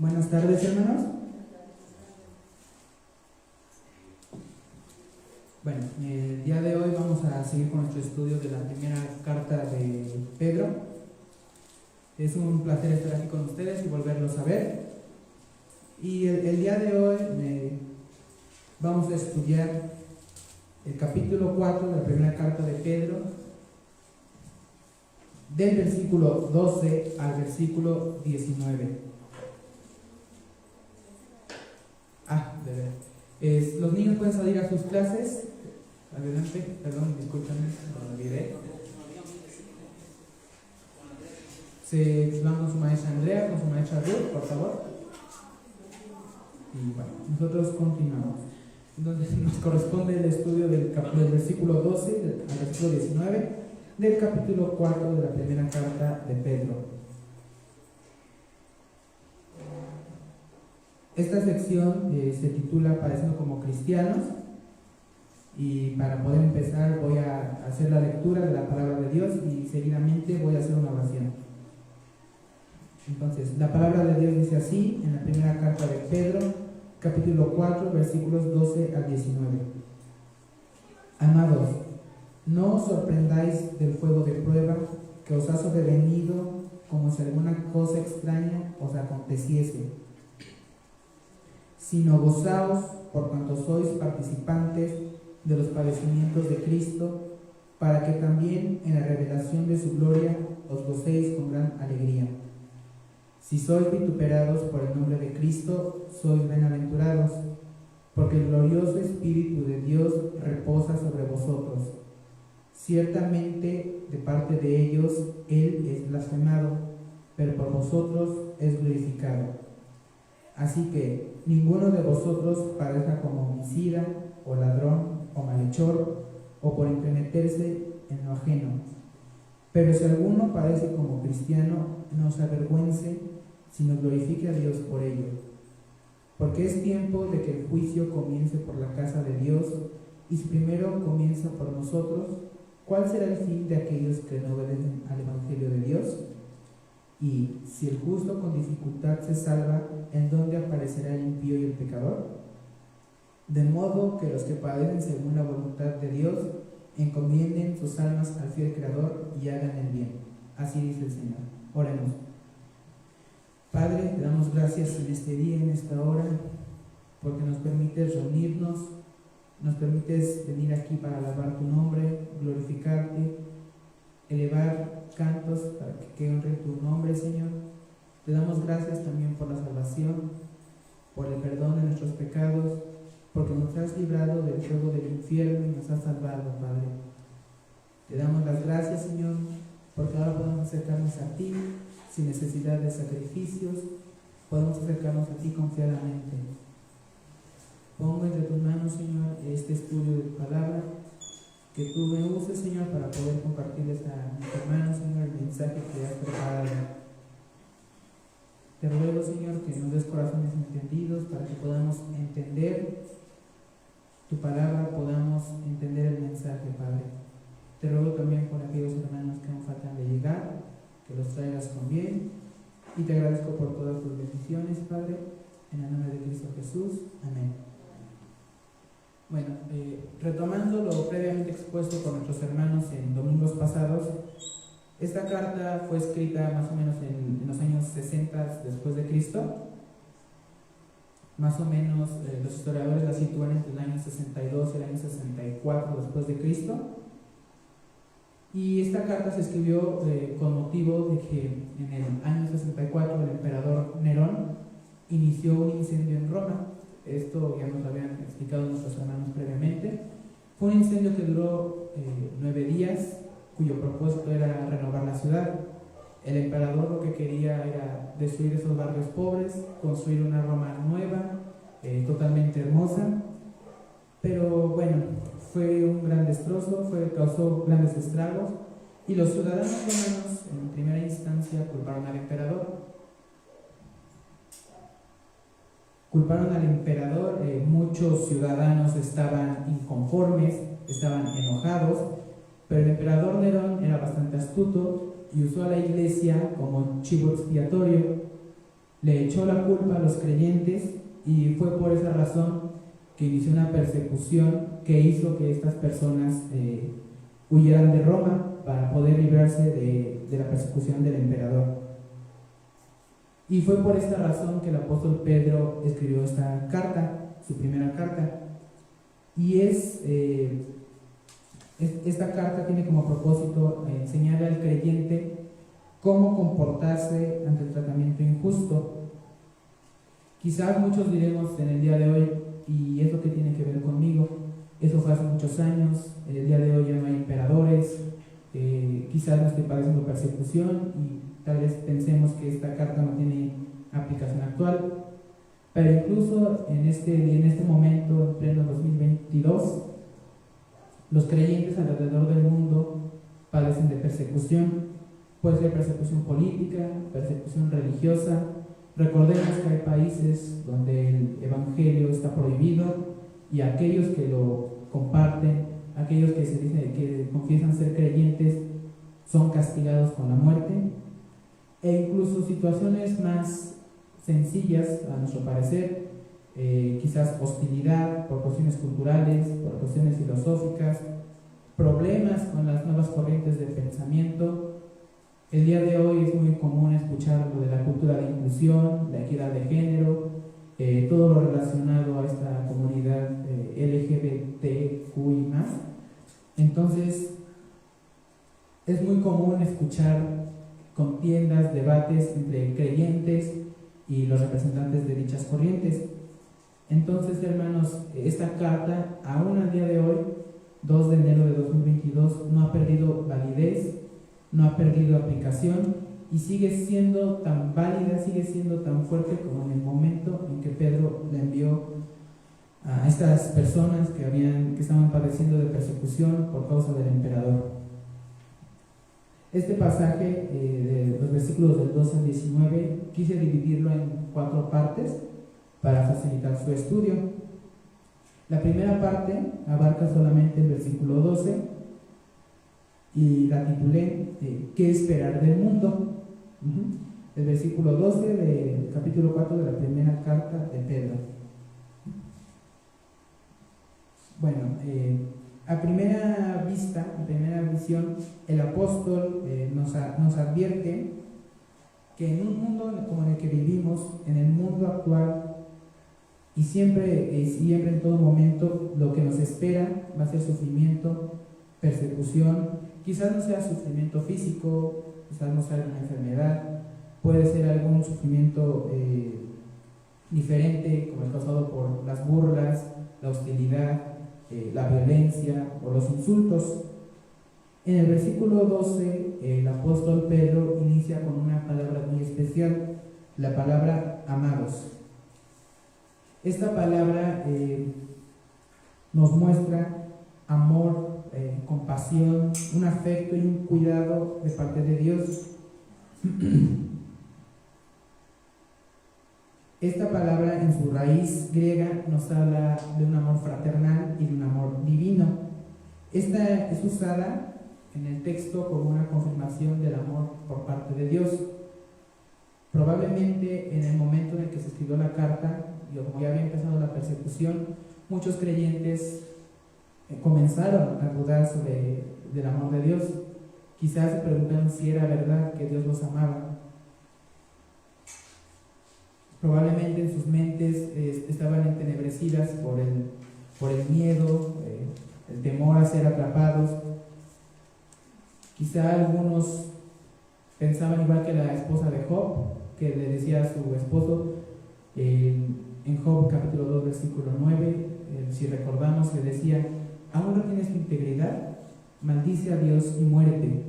Buenas tardes, hermanos. Bueno, el día de hoy vamos a seguir con nuestro estudio de la primera carta de Pedro. Es un placer estar aquí con ustedes y volverlos a ver. Y el día de hoy vamos a estudiar el capítulo 4 de la primera carta de Pedro, del versículo 12 al versículo 19. De ver. Los niños pueden salir a sus clases. Adelante, perdón, discúlpenme, lo olvidé. Se van con su maestra Andrea, con su maestra Ruth, por favor. Y bueno, nosotros continuamos. Entonces nos corresponde el estudio del versículo 12 al versículo 19 del capítulo 4 de la primera carta de Pedro. Esta sección se titula Padeciendo como cristianos, y para poder empezar voy a hacer la lectura de la palabra de Dios y seguidamente voy a hacer una oración. Entonces, la palabra de Dios dice así en la primera carta de Pedro, capítulo 4, versículos 12 al 19. Amados, no os sorprendáis del fuego de prueba que os ha sobrevenido como si alguna cosa extraña os aconteciese, sino gozaos por cuanto sois participantes de los padecimientos de Cristo, para que también en la revelación de su gloria os gocéis con gran alegría. Si sois vituperados por el nombre de Cristo, sois bienaventurados, porque el glorioso Espíritu de Dios reposa sobre vosotros. Ciertamente, de parte de ellos, Él es blasfemado, pero por vosotros es glorificado. Así que ninguno de vosotros parezca como homicida, o ladrón, o malhechor, o por entremeterse en lo ajeno. Pero si alguno parece como cristiano, no se avergüence, sino glorifique a Dios por ello. Porque es tiempo de que el juicio comience por la casa de Dios, y si primero comienza por nosotros, ¿cuál será el fin de aquellos que no obedecen al Evangelio de Dios? Y si el justo con dificultad se salva, ¿en dónde aparecerá el impío y el pecador? De modo que los que padecen según la voluntad de Dios encomienden sus almas al fiel Creador y hagan el bien. Así dice el Señor. Oremos. Padre, te damos gracias en este día, en esta hora, porque nos permites reunirnos, nos permites venir aquí para alabar tu nombre, glorificarte, elevar cantos para que honre tu nombre, Señor. Te damos gracias también por la salvación, por el perdón de nuestros pecados, porque nos has librado del fuego del infierno y nos has salvado, Padre. Te damos las gracias, Señor, porque ahora podemos acercarnos a ti sin necesidad de sacrificios, podemos acercarnos a ti confiadamente. Pongo entre tus manos, Señor, este estudio de tu palabra, que tú me uses, Señor, para poder compartirles a mis hermanos, Señor, el mensaje que has preparado. Te ruego, Señor, que nos des corazones entendidos para que podamos entender tu palabra, podamos entender el mensaje, Padre. Te ruego también por aquellos hermanos que aún faltan de llegar, que los traigas con bien, y te agradezco por todas tus bendiciones, Padre, en el nombre de Cristo Jesús. Amén. Bueno, retomando lo previamente expuesto por nuestros hermanos en domingos pasados, esta carta fue escrita más o menos en los años 60 después de Cristo. Más o menos los historiadores la sitúan entre el año 62 y el año 64 después de Cristo. Y esta carta se escribió con motivo de que en el año 64 el emperador Nerón inició un incendio en Roma. Esto ya nos lo habían explicado nuestros hermanos previamente. Fue un incendio que duró 9 días, cuyo propósito era renovar la ciudad. El emperador lo que quería era destruir esos barrios pobres, construir una Roma nueva, totalmente hermosa. Pero bueno, fue un gran destrozo, causó grandes estragos, y los ciudadanos romanos en primera instancia culparon al emperador. Muchos ciudadanos estaban inconformes, estaban enojados, pero el emperador Nerón era bastante astuto y usó a la iglesia como chivo expiatorio le echó la culpa a los creyentes y fue por esa razón que inició una persecución que hizo que estas personas huyeran de Roma para poder librarse de la persecución del emperador. Y fue por esta razón que el apóstol Pedro escribió esta carta, su primera carta. Y esta carta tiene como propósito enseñarle al creyente cómo comportarse ante el tratamiento injusto. Quizás muchos diremos en el día de hoy, ¿y es lo que tiene que ver conmigo? Eso fue hace muchos años, en el día de hoy ya no hay emperadores, quizás no estoy padeciendo persecución y tal vez pensemos que esta carta no tiene aplicación actual, pero incluso en este momento, en pleno 2022, los creyentes alrededor del mundo padecen de persecución. Puede ser persecución política, persecución religiosa. Recordemos que hay países donde el evangelio está prohibido y aquellos que lo comparten, aquellos que se dicen que confiesan ser creyentes, son castigados con la muerte. E incluso situaciones más sencillas, a nuestro parecer, quizás hostilidad por cuestiones culturales, por cuestiones filosóficas, problemas con las nuevas corrientes de pensamiento. El día de hoy es muy común escuchar lo de la cultura de inclusión, la equidad de género, todo lo relacionado a esta comunidad LGBTQI+. Entonces, es muy común escuchar contiendas, debates entre creyentes y los representantes de dichas corrientes. Entonces, hermanos, esta carta, aún al día de hoy, 2 de enero de 2022, no ha perdido validez, no ha perdido aplicación y sigue siendo tan válida, sigue siendo tan fuerte como en el momento en que Pedro le envió a estas personas que estaban padeciendo de persecución por causa del emperador. Este pasaje de los versículos del 12 al 19 quise dividirlo en 4 partes para facilitar su estudio. La primera parte abarca solamente el versículo 12 y la titulé ¿qué esperar del mundo? El versículo 12 del capítulo 4 de la primera carta de Pedro. Bueno, a primera vista, a primera visión, el apóstol nos advierte que en un mundo como en el que vivimos, en el mundo actual, y siempre en todo momento, lo que nos espera va a ser sufrimiento, persecución. Quizás no sea sufrimiento físico, quizás no sea alguna enfermedad, puede ser algún sufrimiento diferente, como el causado por las burlas, la hostilidad, la violencia o los insultos. En el versículo 12, el apóstol Pedro inicia con una palabra muy especial, la palabra amados. Esta palabra nos muestra amor, compasión, un afecto y un cuidado de parte de Dios. Esta palabra en su raíz griega nos habla de un amor fraternal y de un amor divino. Esta es usada en el texto como una confirmación del amor por parte de Dios. Probablemente en el momento en el que se escribió la carta, y como ya había empezado la persecución, muchos creyentes comenzaron a dudar del amor de Dios. Quizás se preguntaron si era verdad que Dios los amaba. Probablemente en sus mentes estaban entenebrecidas por el miedo, el temor a ser atrapados. Quizá algunos pensaban igual que la esposa de Job, que le decía a su esposo en Job capítulo 2 versículo 9, si recordamos, le decía: ¿aún no tienes tu integridad? Maldice a Dios y muérete.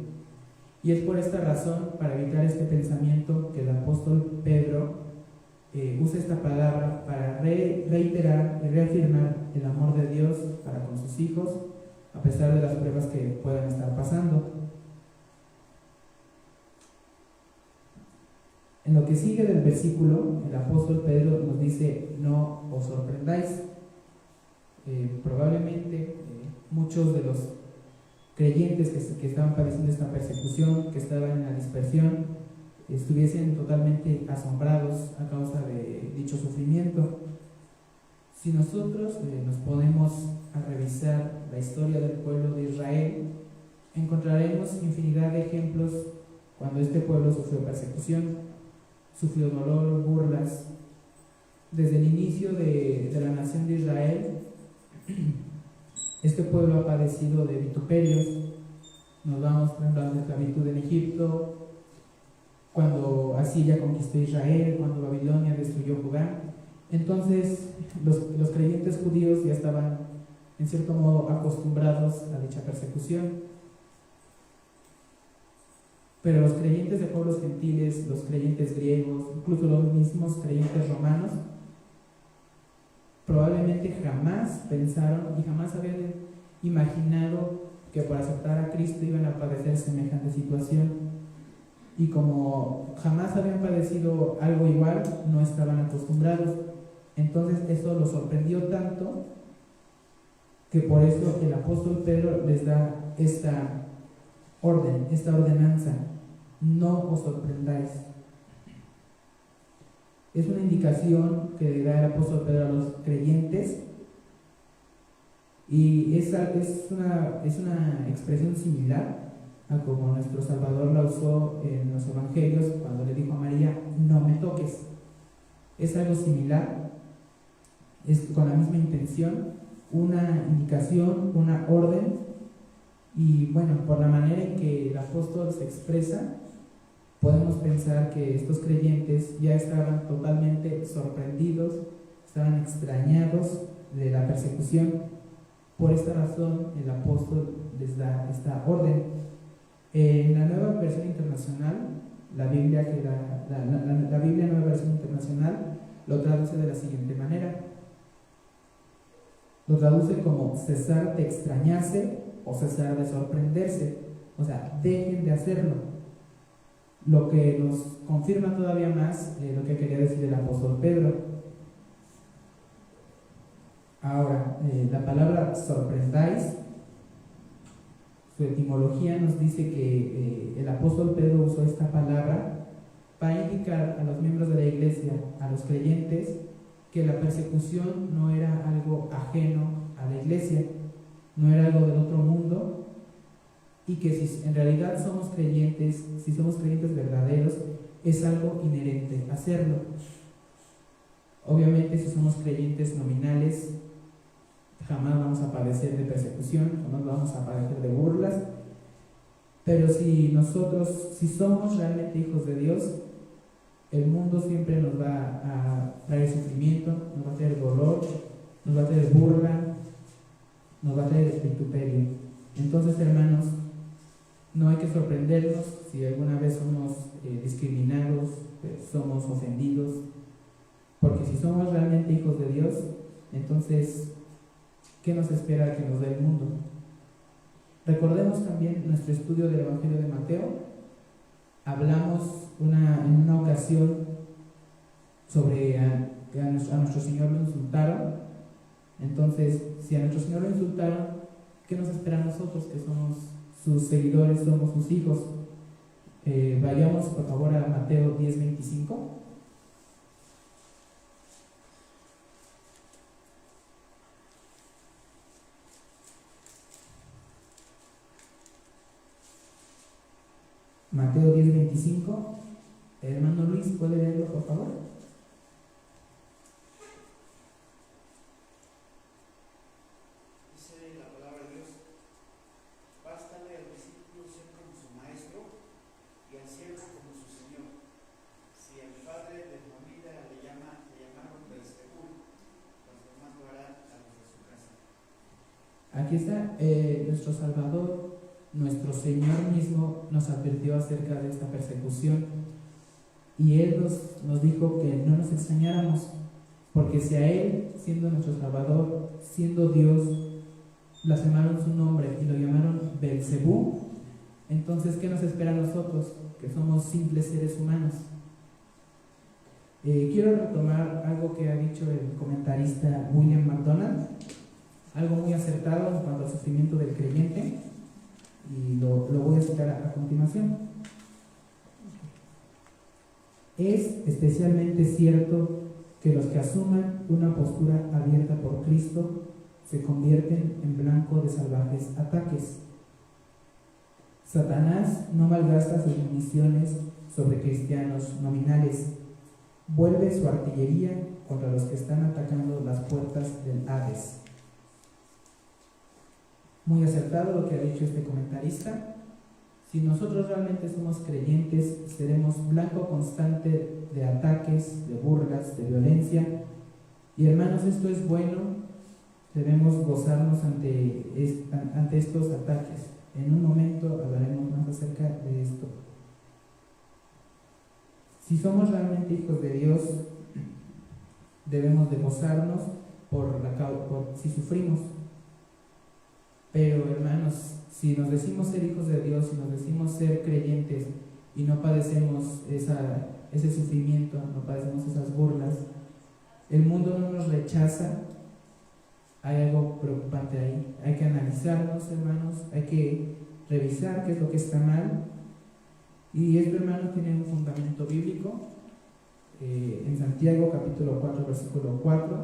Y es por esta razón, para evitar este pensamiento, que el apóstol Pedro usa esta palabra para reiterar y reafirmar el amor de Dios para con sus hijos, a pesar de las pruebas que puedan estar pasando. En lo que sigue del versículo, el apóstol Pedro nos dice: no os sorprendáis. Probablemente muchos de los creyentes que estaban padeciendo esta persecución, que estaban en la dispersión, estuviesen totalmente asombrados a causa de dicho sufrimiento. Si nosotros nos ponemos a revisar la historia del pueblo de Israel, encontraremos infinidad de ejemplos cuando este pueblo sufrió persecución, sufrió dolor, burlas. Desde el inicio de la nación de Israel, este pueblo ha padecido de vituperios. Nos vamos, por ejemplo, a la esclavitud en Egipto, cuando Asiria conquistó Israel, cuando Babilonia destruyó Judá. Entonces, los creyentes judíos ya estaban, en cierto modo, acostumbrados a dicha persecución. Pero los creyentes de pueblos gentiles, los creyentes griegos, incluso los mismos creyentes romanos, probablemente jamás pensaron y jamás habían imaginado que por aceptar a Cristo iban a padecer semejante situación. Y como jamás habían padecido algo igual, no estaban acostumbrados. Entonces eso los sorprendió tanto que por eso el apóstol Pedro les da esta orden, esta ordenanza: no os sorprendáis. Es una indicación que le da el apóstol Pedro a los creyentes, y es una expresión similar a como nuestro Salvador la usó en los evangelios cuando le dijo a María: no me toques. Es algo similar, es con la misma intención, una indicación, una orden. Y bueno, por la manera en que el apóstol se expresa, podemos pensar que estos creyentes ya estaban totalmente sorprendidos, estaban extrañados de la persecución. Por esta razón el apóstol les da esta orden. En la Nueva Versión Internacional, la Biblia Nueva Versión Internacional lo traduce de la siguiente manera. Lo traduce como cesar de extrañarse o cesar de sorprenderse. O sea, dejen de hacerlo. Lo que nos confirma todavía más lo que quería decir el apóstol Pedro. Ahora, la palabra sorprendáis, su etimología nos dice que el apóstol Pedro usó esta palabra para indicar a los miembros de la iglesia, a los creyentes, que la persecución no era algo ajeno a la iglesia, no era algo del otro mundo, y que si en realidad somos creyentes, si somos creyentes verdaderos, es algo inherente hacerlo. Obviamente, si somos creyentes nominales, jamás vamos a padecer de persecución, jamás vamos a padecer de burlas. Pero si somos realmente hijos de Dios, el mundo siempre nos va a traer sufrimiento, nos va a traer dolor, nos va a traer burla, nos va a traer vituperio. Entonces, hermanos, no hay que sorprendernos si alguna vez somos discriminados, somos ofendidos, porque si somos realmente hijos de Dios, entonces, ¿qué nos espera que nos dé el mundo? Recordemos también nuestro estudio del Evangelio de Mateo. Hablamos en una ocasión sobre que a nuestro Señor lo insultaron. Entonces, si a nuestro Señor lo insultaron, ¿qué nos espera a nosotros que somos sus seguidores, somos sus hijos? Vayamos por favor a Mateo 10:25. Mateo 10:25. Hermano Luis, ¿puede leerlo por favor? Dice la palabra de Dios: bástale al discípulo ser como su maestro y al siervo como su señor. Si al padre de familia le llamaron Beelzebul, los demás lo harán a los de su casa. Aquí está nuestro Salvador. Nuestro Señor mismo nos advirtió acerca de esta persecución, y Él nos dijo que no nos extrañáramos, porque si a Él, siendo nuestro Salvador, siendo Dios, blasfemaron su nombre y lo llamaron Beelzebú, entonces ¿qué nos espera a nosotros, que somos simples seres humanos? Quiero retomar algo que ha dicho el comentarista William MacDonald, algo muy acertado en cuanto al sufrimiento del creyente, y lo voy a citar a continuación. Es especialmente cierto que los que asuman una postura abierta por Cristo se convierten en blanco de salvajes ataques. Satanás no malgasta sus municiones sobre cristianos nominales, vuelve su artillería contra los que están atacando las puertas del Hades. Muy acertado lo que ha dicho este comentarista. Si nosotros realmente somos creyentes, seremos blanco constante de ataques, de burlas, de violencia. Y hermanos, esto es bueno, debemos gozarnos ante estos ataques. En un momento hablaremos más acerca de esto. Si somos realmente hijos de Dios, debemos de gozarnos por si sufrimos. Pero hermanos, si nos decimos ser hijos de Dios, si nos decimos ser creyentes y no padecemos ese sufrimiento, no padecemos esas burlas, el mundo no nos rechaza, hay algo preocupante ahí. Hay que analizarnos, hermanos, hay que revisar qué es lo que está mal. Y esto, hermanos, tiene un fundamento bíblico. En Santiago capítulo 4, versículo 4,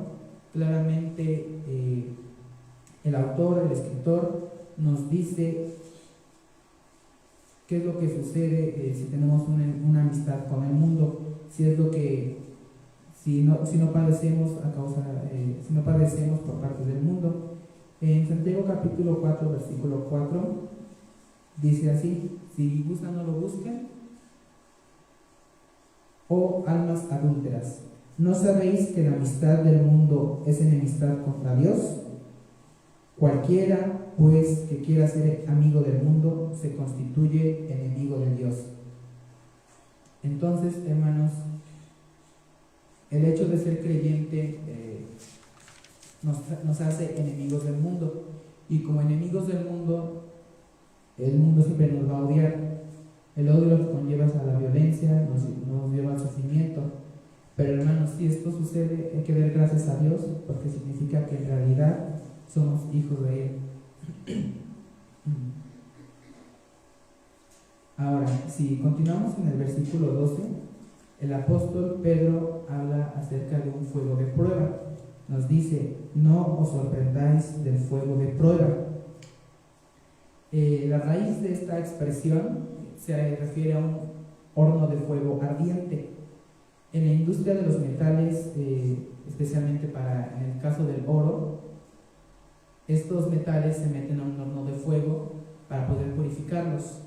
claramente el autor, el escritor, nos dice qué es lo que sucede si tenemos una amistad con el mundo, si no padecemos si no padecemos por parte del mundo. En Santiago capítulo 4, versículo 4, dice así: si gustan, no lo busquen. Oh almas adúlteras, ¿no sabéis que la amistad del mundo es enemistad contra Dios? Cualquiera, pues, que quiera ser amigo del mundo, se constituye enemigo de Dios. Entonces, hermanos, el hecho de ser creyente nos hace enemigos del mundo. Y como enemigos del mundo, el mundo siempre nos va a odiar. El odio nos conlleva a la violencia, nos lleva al sufrimiento. Pero hermanos, si esto sucede, hay que dar gracias a Dios, porque significa que en realidad somos hijos de Él. Ahora, si continuamos en el versículo 12, el apóstol Pedro habla acerca de un fuego de prueba. Nos dice: no os sorprendáis del fuego de prueba. La raíz de esta expresión se refiere a un horno de fuego ardiente. En la industria de los metales, especialmente en el caso del oro, estos metales se meten a un horno de fuego para poder purificarlos.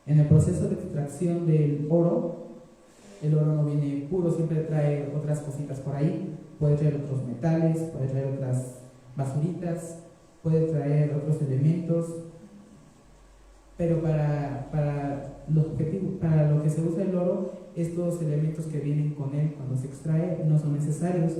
En el proceso de extracción del oro, el oro no viene puro, siempre trae otras cositas por ahí. Puede traer otros metales, puede traer otras basuritas, puede traer otros elementos. Pero para lo que se usa el oro, estos elementos que vienen con él cuando se extrae no son necesarios.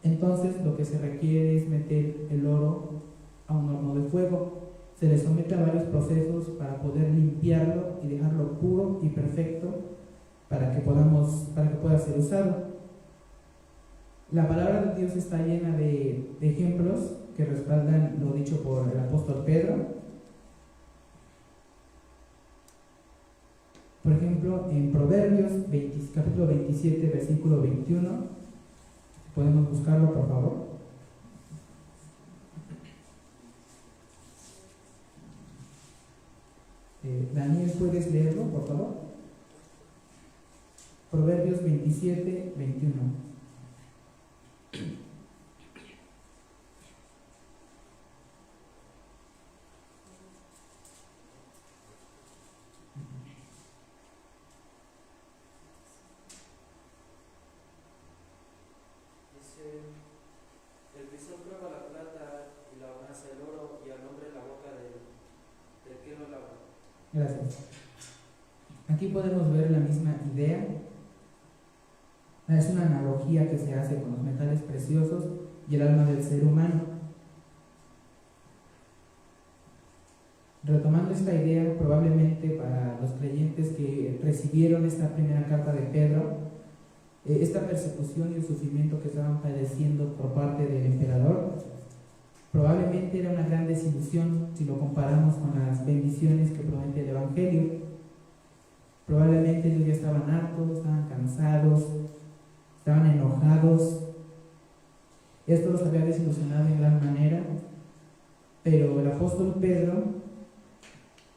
Entonces lo que se requiere es meter el oro a un horno de fuego. Se le somete a varios procesos para poder limpiarlo y dejarlo puro y perfecto para que pueda ser usado. La palabra de Dios está llena de ejemplos que respaldan lo dicho por el apóstol Pedro. Por ejemplo, en Proverbios capítulo 27, versículo 21, podemos buscarlo, por favor. Daniel, ¿puedes leerlo, por favor? Proverbios 27, 21. El crisol prueba la plata y la hornaza el oro, y al hombre la boca del que no labra. Gracias. Aquí podemos ver la misma idea. Es una analogía que se hace con los metales preciosos y el alma del ser humano. Retomando esta idea, probablemente para los creyentes que recibieron esta primera carta de Pedro, esta persecución y el sufrimiento que estaban padeciendo por parte del emperador probablemente era una gran desilusión si lo comparamos con las bendiciones que promete el Evangelio. Probablemente ellos ya estaban hartos, estaban cansados, estaban enojados. Esto los había desilusionado en gran manera, pero el apóstol Pedro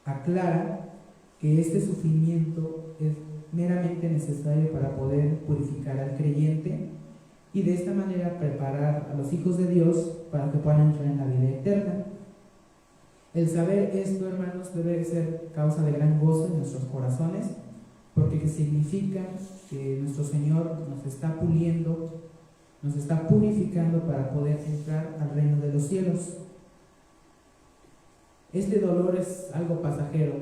aclara que este sufrimiento es meramente necesario para poder purificar al creyente y de esta manera preparar a los hijos de Dios para que puedan entrar en la vida eterna. El saber esto, hermanos, debe ser causa de gran gozo en nuestros corazones, porque significa que nuestro Señor nos está puliendo, nos está purificando para poder entrar al reino de los cielos. Este dolor es algo pasajero.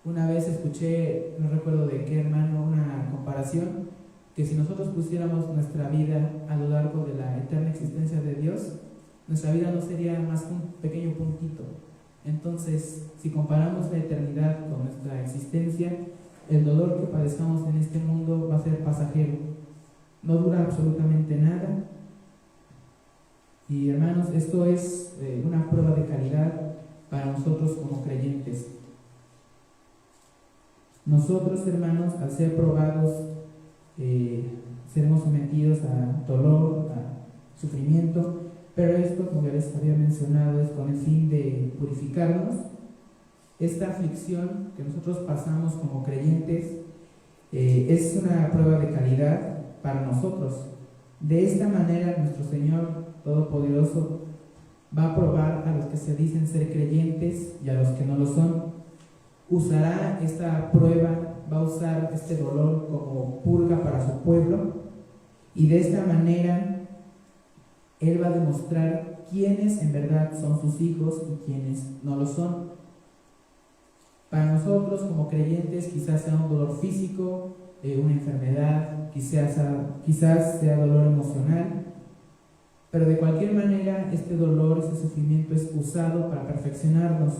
Una vez escuché, no recuerdo de qué hermano, una comparación, que si nosotros pusiéramos nuestra vida a lo largo de la eterna existencia de Dios, nuestra vida no sería más que un pequeño puntito. Entonces, si comparamos la eternidad con nuestra existencia, el dolor que padezcamos en este mundo va a ser pasajero, no dura absolutamente nada. Y hermanos, esto es una prueba de calidad para nosotros como creyentes. Nosotros, hermanos, al ser probados, seremos sometidos a dolor, a sufrimiento, pero esto, como ya les había mencionado, es con el fin de purificarnos. Esta aflicción que nosotros pasamos como creyentes es una prueba de calidad para nosotros. De esta manera, nuestro Señor Todopoderoso va a probar a los que se dicen ser creyentes y a los que no lo son. Usará esta prueba, va a usar este dolor como purga para su pueblo, y de esta manera Él va a demostrar quiénes en verdad son sus hijos y quiénes no lo son. Para nosotros como creyentes quizás sea un dolor físico, una enfermedad, quizás sea dolor emocional, pero de cualquier manera este dolor, este sufrimiento es usado para perfeccionarnos.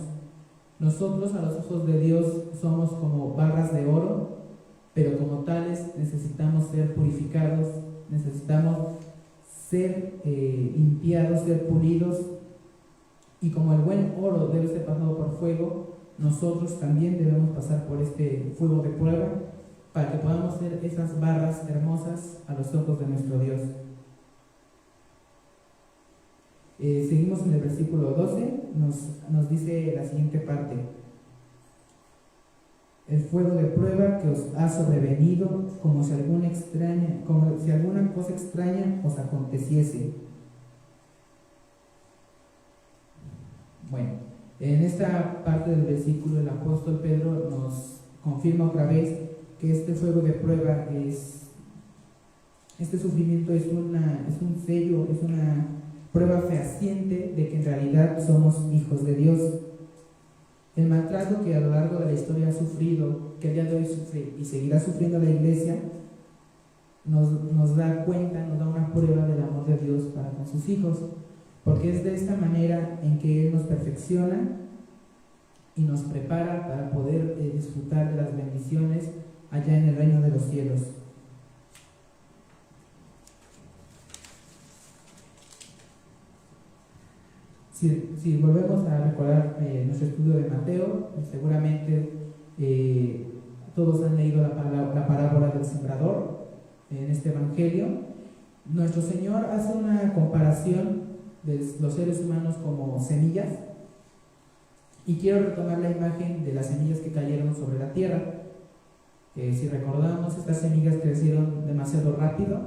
Nosotros a los ojos de Dios somos como barras de oro, pero como tales necesitamos ser purificados, necesitamos ser limpiados, ser pulidos, y como el buen oro debe ser pasado por fuego, nosotros también debemos pasar por este fuego de prueba para que podamos ser esas barras hermosas a los ojos de nuestro Dios. Seguimos en el versículo 12, nos dice la siguiente parte: el fuego de prueba que os ha sobrevenido como si alguna cosa extraña os aconteciese. Bueno, en esta parte del versículo el apóstol Pedro nos confirma otra vez que este fuego de prueba este sufrimiento es un sello, es una prueba fehaciente de que en realidad somos hijos de Dios. El maltrato que a lo largo de la historia ha sufrido, que el día de hoy sufre y seguirá sufriendo la iglesia, nos da cuenta, nos da una prueba del amor de Dios para con sus hijos, porque es de esta manera en que Él nos perfecciona y nos prepara para poder disfrutar de las bendiciones allá en el reino de los cielos. Si volvemos a recordar nuestro estudio de Mateo, seguramente todos han leído la parábola del sembrador en este evangelio. Nuestro Señor hace una comparación de los seres humanos como semillas, y quiero retomar la imagen de las semillas que cayeron sobre la tierra. Si recordamos, estas semillas crecieron demasiado rápido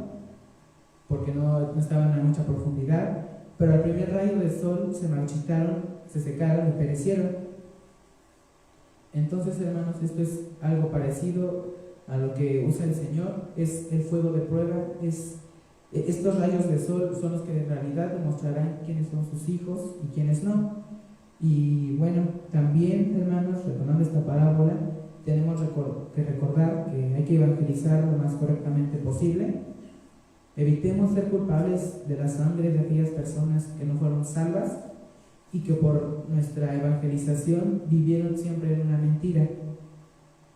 porque no estaban a mucha profundidad, pero al primer rayo de sol se marchitaron, se secaron y perecieron. Entonces, hermanos, esto es algo parecido a lo que usa el Señor, es el fuego de prueba, estos rayos de sol son los que en realidad demostrarán quiénes son sus hijos y quiénes no. Y bueno, también, hermanos, retomando esta parábola, tenemos que recordar que hay que evangelizar lo más correctamente posible. Evitemos ser culpables de la sangre de aquellas personas que no fueron salvas y que por nuestra evangelización vivieron siempre en una mentira.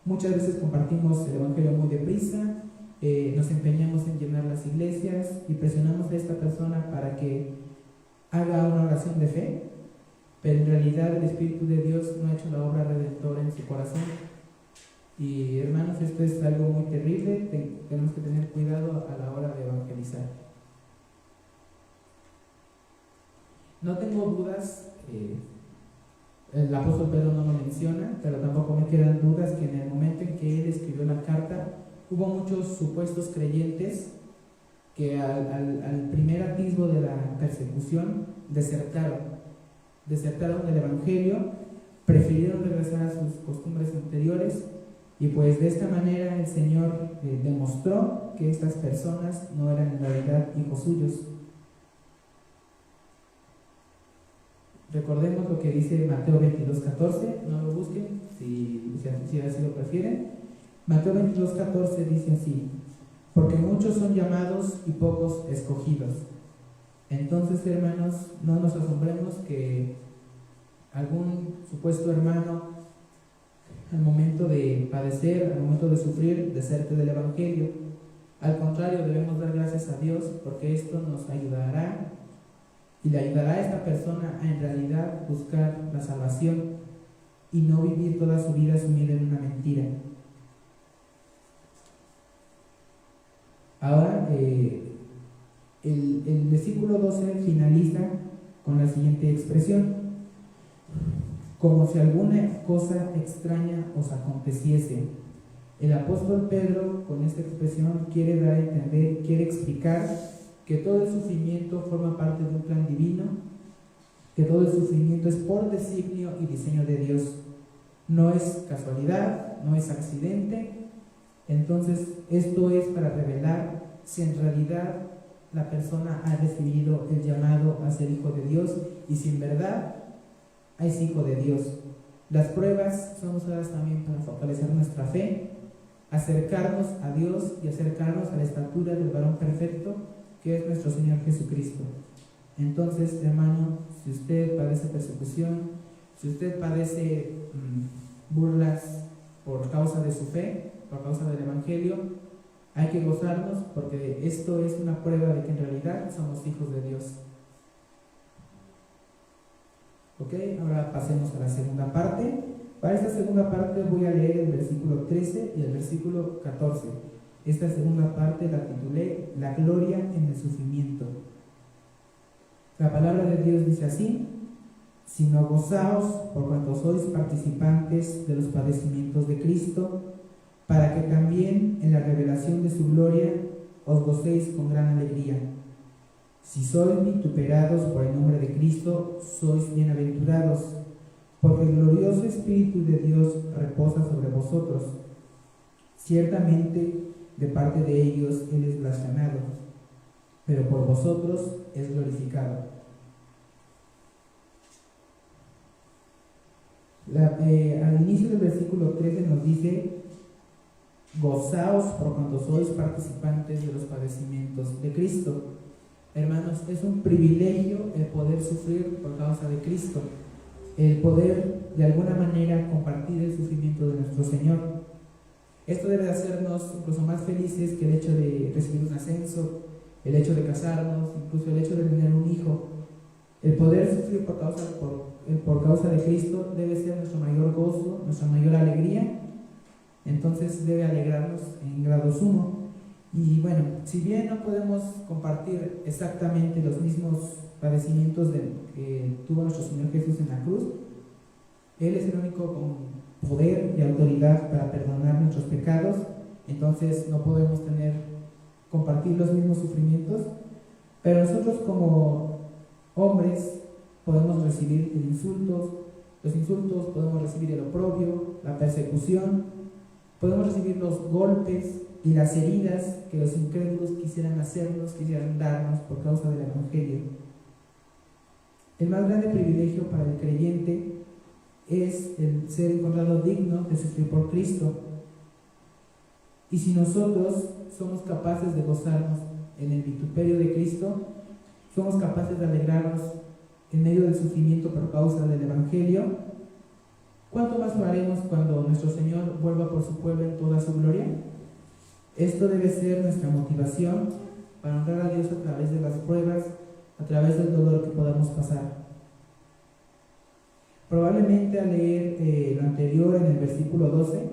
Muchas veces compartimos el evangelio muy deprisa, nos empeñamos en llenar las iglesias y presionamos a esta persona para que haga una oración de fe, pero en realidad el Espíritu de Dios no ha hecho la obra redentora en su corazón. Y hermanos, esto es algo muy terrible, tenemos que tener cuidado a la hora de evangelizar. No tengo dudas, el apóstol Pedro no lo menciona, pero tampoco me quedan dudas que en el momento en que él escribió la carta, hubo muchos supuestos creyentes que al primer atisbo de la persecución desertaron del Evangelio, prefirieron regresar a sus costumbres anteriores, y pues de esta manera el Señor demostró que estas personas no eran en realidad hijos suyos. Recordemos lo que dice Mateo 22:14, no lo busquen si así lo prefieren. Mateo 22:14 dice así: porque muchos son llamados y pocos escogidos. Entonces, hermanos, no nos asombremos que algún supuesto hermano, al momento de padecer, al momento de sufrir, deserte del Evangelio. Al contrario, debemos dar gracias a Dios, porque esto nos ayudará y le ayudará a esta persona a en realidad buscar la salvación y no vivir toda su vida sumida en una mentira. Ahora, el versículo 12 finaliza con la siguiente expresión: como si alguna cosa extraña os aconteciese. El apóstol Pedro, con esta expresión, quiere dar a entender, quiere explicar que todo el sufrimiento forma parte de un plan divino, que todo el sufrimiento es por designio y diseño de Dios. No es casualidad, no es accidente. Entonces, esto es para revelar si en realidad la persona ha recibido el llamado a ser hijo de Dios y si en verdad es hijo de Dios. Las pruebas son usadas también para fortalecer nuestra fe, acercarnos a Dios y acercarnos a la estatura del varón perfecto que es nuestro Señor Jesucristo. Entonces, hermano, si usted padece persecución, si usted padece burlas por causa de su fe, por causa del Evangelio, hay que gozarnos, porque esto es una prueba de que en realidad somos hijos de Dios. Ok, ahora pasemos a la segunda parte. Para esta segunda parte voy a leer el versículo 13 y el versículo 14. Esta segunda parte la titulé La gloria en el sufrimiento. La palabra de Dios dice así: sino gozaos por cuanto sois participantes de los padecimientos de Cristo, para que también en la revelación de su gloria os gocéis con gran alegría. Si sois vituperados por el nombre de Cristo, sois bienaventurados, porque el glorioso Espíritu de Dios reposa sobre vosotros. Ciertamente, de parte de ellos Él es blasfemado, pero por vosotros es glorificado. Al inicio del versículo 13 nos dice: gozaos por cuanto sois participantes de los padecimientos de Cristo. Hermanos, es un privilegio el poder sufrir por causa de Cristo, el poder de alguna manera compartir el sufrimiento de nuestro Señor. Esto debe hacernos incluso más felices que el hecho de recibir un ascenso, el hecho de casarnos, incluso el hecho de tener un hijo. El poder sufrir por causa de Cristo debe ser nuestro mayor gozo, nuestra mayor alegría. Entonces debe alegrarnos en grado sumo. Y bueno, si bien no podemos compartir exactamente los mismos padecimientos que tuvo nuestro Señor Jesús en la cruz, Él es el único con poder y autoridad para perdonar nuestros pecados. Entonces no podemos compartir los mismos sufrimientos, pero nosotros como hombres podemos recibir los insultos, podemos recibir el oprobio, la persecución, podemos recibir los golpes y las heridas que los incrédulos quisieran darnos por causa del Evangelio. El más grande privilegio para el creyente es el ser encontrado digno de sufrir por Cristo. Y si nosotros somos capaces de gozarnos en el vituperio de Cristo, somos capaces de alegrarnos en medio del sufrimiento por causa del Evangelio, ¿cuánto más lo haremos cuando nuestro Señor vuelva por su pueblo en toda su gloria? Esto debe ser nuestra motivación para honrar a Dios a través de las pruebas, a través del dolor que podamos pasar. Probablemente al leer lo anterior en el versículo 12,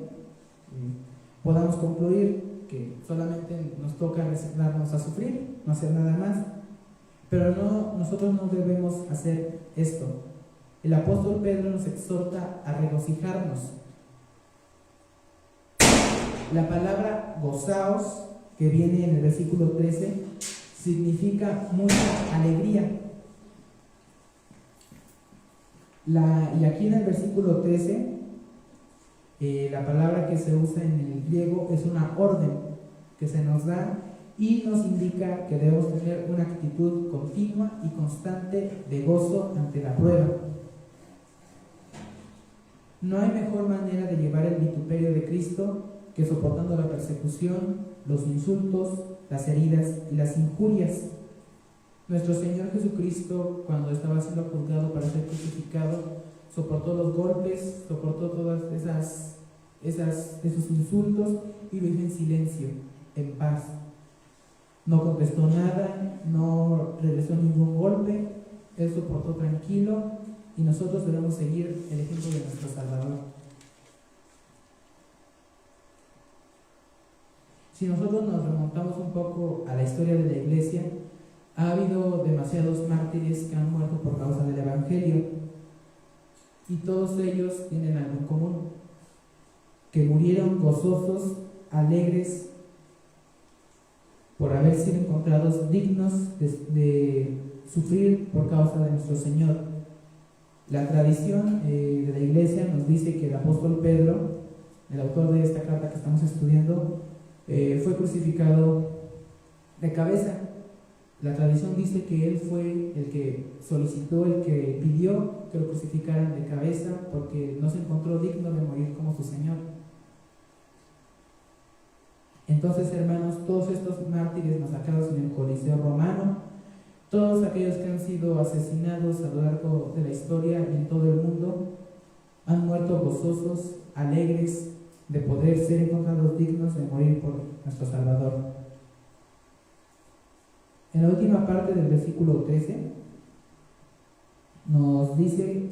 podamos concluir que solamente nos toca resignarnos a sufrir, no hacer nada más. Pero nosotros no debemos hacer esto. El apóstol Pedro nos exhorta a regocijarnos. La palabra gozaos, que viene en el versículo 13, significa mucha alegría. Y aquí en el versículo 13, la palabra que se usa en el griego es una orden que se nos da y nos indica que debemos tener una actitud continua y constante de gozo ante la prueba. No hay mejor manera de llevar el vituperio de Cristo que soportando la persecución, los insultos, las heridas y las injurias. Nuestro Señor Jesucristo, cuando estaba siendo juzgado para ser crucificado, soportó los golpes, soportó todas esos insultos y vivió en silencio, en paz. No contestó nada, no regresó ningún golpe, Él soportó tranquilo y nosotros debemos seguir el ejemplo de nuestro Salvador. Si nosotros nos remontamos un poco a la historia de la Iglesia, ha habido demasiados mártires que han muerto por causa del Evangelio y todos ellos tienen algo en común, que murieron gozosos, alegres, por haber sido encontrados dignos de sufrir por causa de nuestro Señor. La tradición de la Iglesia nos dice que el apóstol Pedro, el autor de esta carta que estamos estudiando, fue crucificado de cabeza. La tradición dice que él fue el que solicitó, el que pidió que lo crucificaran de cabeza porque no se encontró digno de morir como su Señor. Entonces, hermanos, todos estos mártires masacrados en el Coliseo romano, todos aquellos que han sido asesinados a lo largo de la historia y en todo el mundo, han muerto gozosos, alegres de poder ser encontrados dignos de morir por nuestro Salvador. En la última parte del versículo 13 nos dice,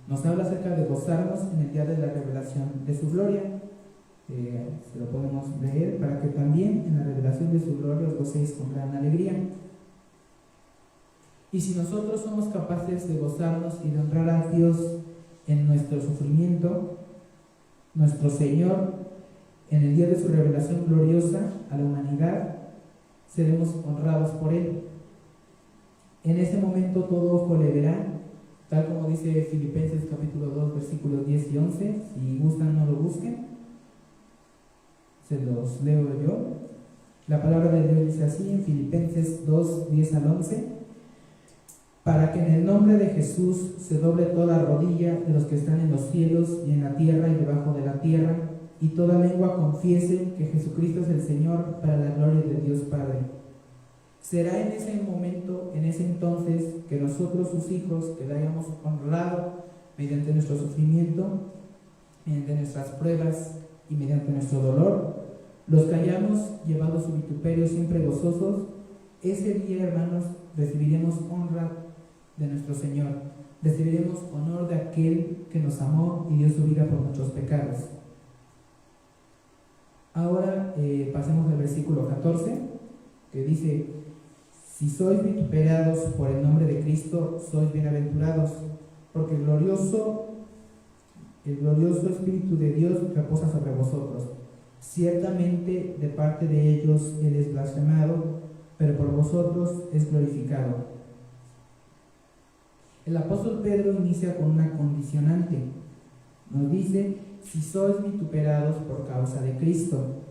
nos habla acerca de gozarnos en el día de la revelación de su gloria. Se lo podemos leer para que también en la revelación de su gloria os gocéis con gran alegría. Y si nosotros somos capaces de gozarnos y de honrar a Dios en nuestro sufrimiento, nuestro Señor, en el día de su revelación gloriosa a la humanidad, seremos honrados por Él. En ese momento todo ojo le verá, tal como dice Filipenses capítulo 2 versículos 10 y 11. Si gustan, no lo busquen, se los leo yo. La palabra de Dios dice así en Filipenses 2, 10 al 11: para que en el nombre de Jesús se doble toda rodilla de los que están en los cielos y en la tierra y debajo de la tierra, y toda lengua confiese que Jesucristo es el Señor, para la gloria de Dios Padre. Será en ese momento, en ese entonces, que nosotros, sus hijos, que le hayamos honrado mediante nuestro sufrimiento, mediante nuestras pruebas y mediante nuestro dolor, los que hayamos llevado su vituperio siempre gozosos, ese día, hermanos, recibiremos honra de nuestro Señor, recibiremos honor de aquel que nos amó y dio su vida por nuestros pecados. Ahora pasemos al versículo 14, que dice: si sois vituperados por el nombre de Cristo, sois bienaventurados, porque el glorioso Espíritu de Dios reposa sobre vosotros. Ciertamente de parte de ellos Él es blasfemado, pero por vosotros es glorificado. El apóstol Pedro inicia con una condicionante. Nos dice: si sois vituperados por causa de Cristo.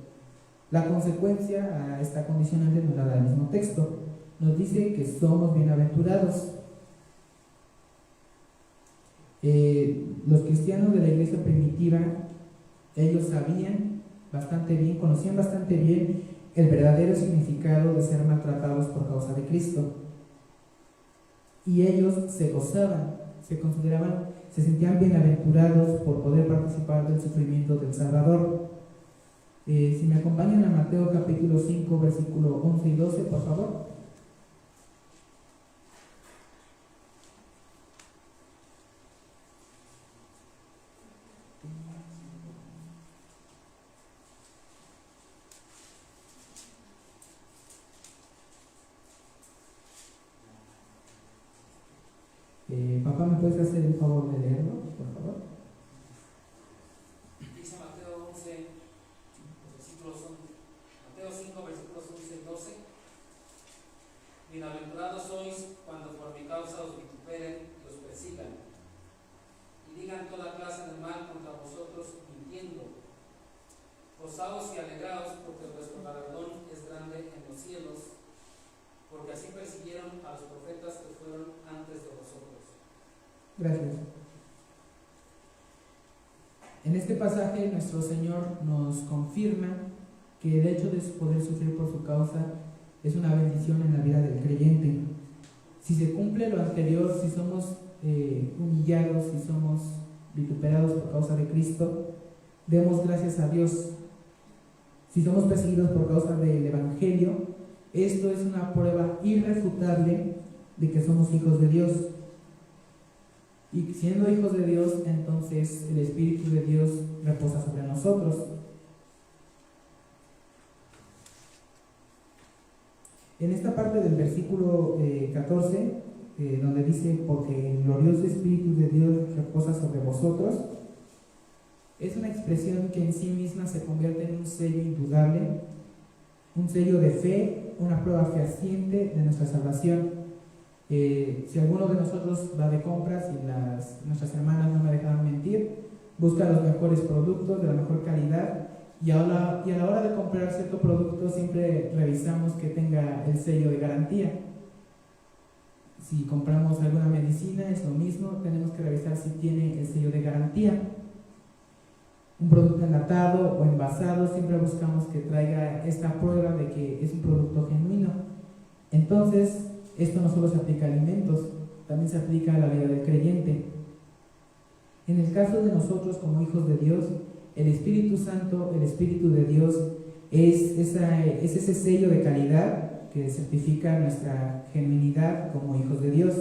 La consecuencia a esta condicionante nos la da el mismo texto. Nos dice que somos bienaventurados. Los cristianos de la iglesia primitiva, ellos sabían bastante bien, conocían bastante bien el verdadero significado de ser maltratados por causa de Cristo. Y ellos se gozaban, se consideraban, se sentían bienaventurados por poder participar del sufrimiento del Salvador. Si me acompañan a Mateo capítulo 5, versículo 11 y 12, por favor. Papá, ¿me puedes hacer el favor de leerlo, por favor? Dice Mateo 11, Mateo 5, versículos 11 y 12. Bienaventurados sois cuando por mi causa os vituperen y os persigan, y digan toda clase de mal contra vosotros mintiendo. Gozaos y alegraos, porque vuestro galardón es grande en los cielos, porque así persiguieron a los profetas que fueron antes de vosotros. Gracias. En este pasaje nuestro Señor nos confirma que el hecho de poder sufrir por su causa es una bendición en la vida del creyente. Si se cumple lo anterior, si somos humillados, si somos vituperados por causa de Cristo, demos gracias a Dios. Si somos perseguidos por causa del Evangelio, esto es una prueba irrefutable de que somos hijos de Dios. Y siendo hijos de Dios, entonces el Espíritu de Dios reposa sobre nosotros. En esta parte del versículo 14, donde dice, porque el glorioso Espíritu de Dios reposa sobre vosotros, es una expresión que en sí misma se convierte en un sello indudable, un sello de fe, una prueba fehaciente de nuestra salvación. Si alguno de nosotros va de compras y nuestras hermanas no me dejan mentir, busca los mejores productos de la mejor calidad y a la hora de comprar cierto producto siempre revisamos que tenga el sello de garantía. Si compramos alguna medicina es lo mismo, tenemos que revisar si tiene el sello de garantía. Un producto enlatado o envasado siempre buscamos que traiga esta prueba de que es un producto genuino. Entonces, esto no solo se aplica a alimentos, también se aplica a la vida del creyente. En el caso de nosotros como hijos de Dios, el Espíritu Santo, el Espíritu de Dios, es ese sello de calidad que certifica nuestra genuinidad como hijos de Dios.